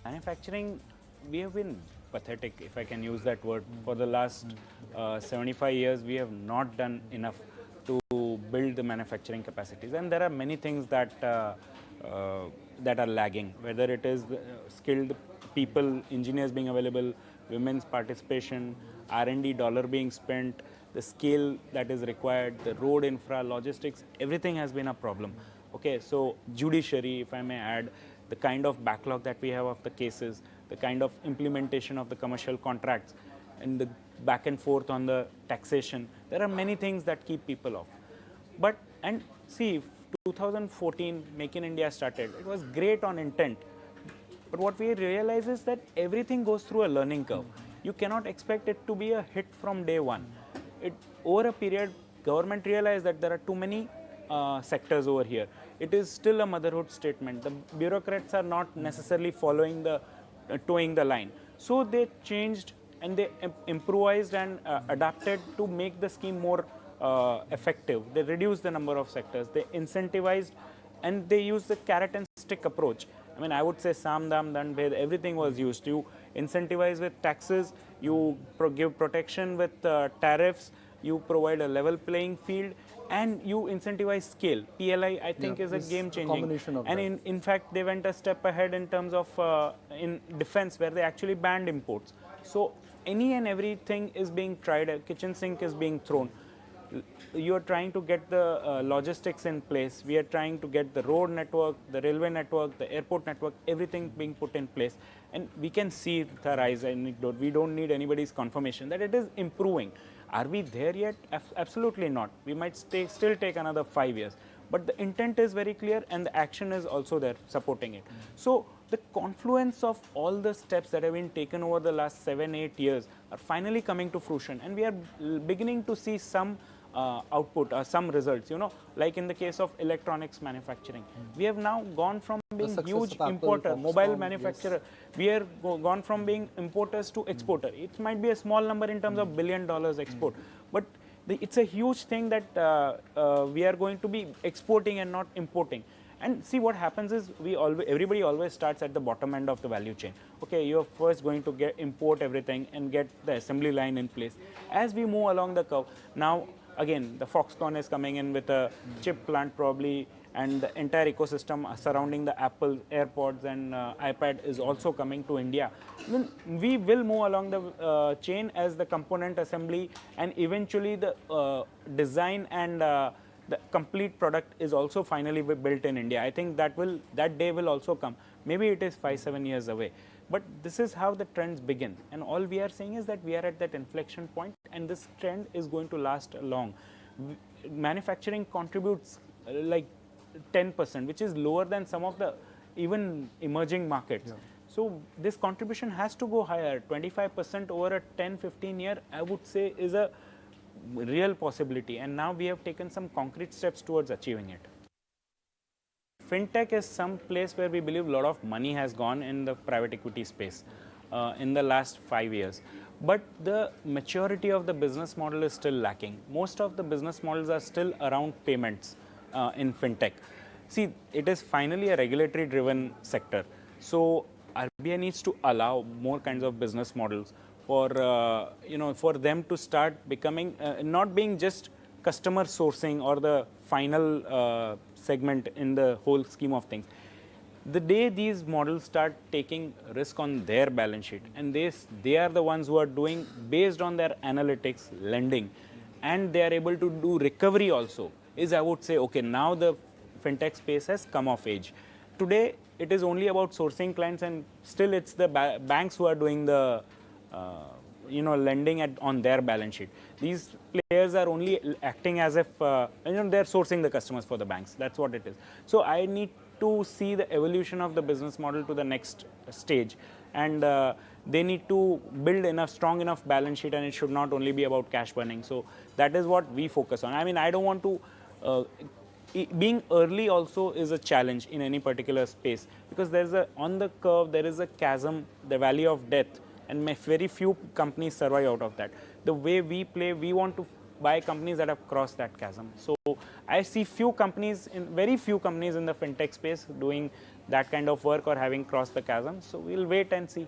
Manufacturing, we have been pathetic, if I can use that word. For the last 75 years, we have not done enough to build the manufacturing capacities. And there are many things that are lagging, whether it is skilled people, engineers being available, women's participation, R&D dollar being spent, the scale that is required, the road infra, logistics, everything has been a problem. Okay, so judiciary, if I may add, the kind of backlog that we have of the cases, the kind of implementation of the commercial contracts, and the back and forth on the taxation, there are many things that keep people off. But, and see, 2014, Make in India started. It was great on intent. But what we realize is that everything goes through a learning curve. You cannot expect it to be a hit from day one. Over a period, government realized that there are too many sectors over here. It is still a motherhood statement. The bureaucrats are not necessarily following the, towing the line. So they changed and they improvised and adapted to make the scheme more effective. They reduced the number of sectors. They incentivized and they used the carrot and stick approach. I mean, I would say Sam, Dam, Dand, Bhed, everything was used. You incentivize with taxes, you give protection with tariffs, you provide a level playing field, and you incentivize scale. PLI, I think, is a game-changing. And in fact, they went a step ahead in terms of in defense, where they actually banned imports. So any and everything is being tried. A kitchen sink is being thrown. You are trying to get the logistics in place. We are trying to get the road network, the railway network, the airport network, everything being put in place. And we can see with our eyes, anecdote. We don't need anybody's confirmation that it is improving. Are we there yet? Absolutely not. We might still take another 5 years. But the intent is very clear and the action is also there supporting it. So the confluence of all the steps that have been taken over the last 7-8 years are finally coming to fruition, and we are beginning to see some output or some results, like in the case of electronics manufacturing. We have now gone from being huge importer, mobile manufacturer, we are gone from being importers to exporter. It might be a small number in terms of $1 billion export, but it's a huge thing that we are going to be exporting and not importing. And see, what happens is everybody always starts at the bottom end of the value chain. Okay, you're first going to import everything and get the assembly line in place. As we move along the curve, now again the Foxconn is coming in with a chip plant probably, and the entire ecosystem surrounding the Apple AirPods and iPad is also coming to India. Then we will move along the chain as the component assembly, and eventually the design and the complete product is also finally built in India. I think that day will also come. Maybe it is 5-7 years away. But this is how the trends begin. And all we are saying is that we are at that inflection point, and this trend is going to last long. Manufacturing contributes like 10%, which is lower than some of the even emerging markets. Yeah. So this contribution has to go higher. 25% over a 10-15 year, I would say, is a real possibility, and now we have taken some concrete steps towards achieving it. Fintech is some place where we believe a lot of money has gone in the private equity space in the last 5 years. But the maturity of the business model is still lacking. Most of the business models are still around payments in fintech. See, it is finally a regulatory driven sector. So RBI needs to allow more kinds of business models for for them to start becoming not being just customer sourcing or the final segment in the whole scheme of things. The day these models start taking risk on their balance sheet, and they are the ones who are doing based on their analytics lending, and they are able to do recovery also, is I would say, okay, now the fintech space has come of age. Today it is only about sourcing clients, and still it's the banks who are doing the lending on their balance sheet. These players are only acting as if they're sourcing the customers for the banks. That's what it is. So I need to see the evolution of the business model to the next stage, and they need to build strong enough balance sheet, and it should not only be about cash burning. So that is what we focus on. I mean, I don't want to being early also is a challenge in any particular space, because on the curve there is a chasm, the valley of death, and very few companies survive out of that. The way we play, we want to buy companies that have crossed that chasm. So I see very few companies in the fintech space doing that kind of work or having crossed the chasm. So we'll wait and see.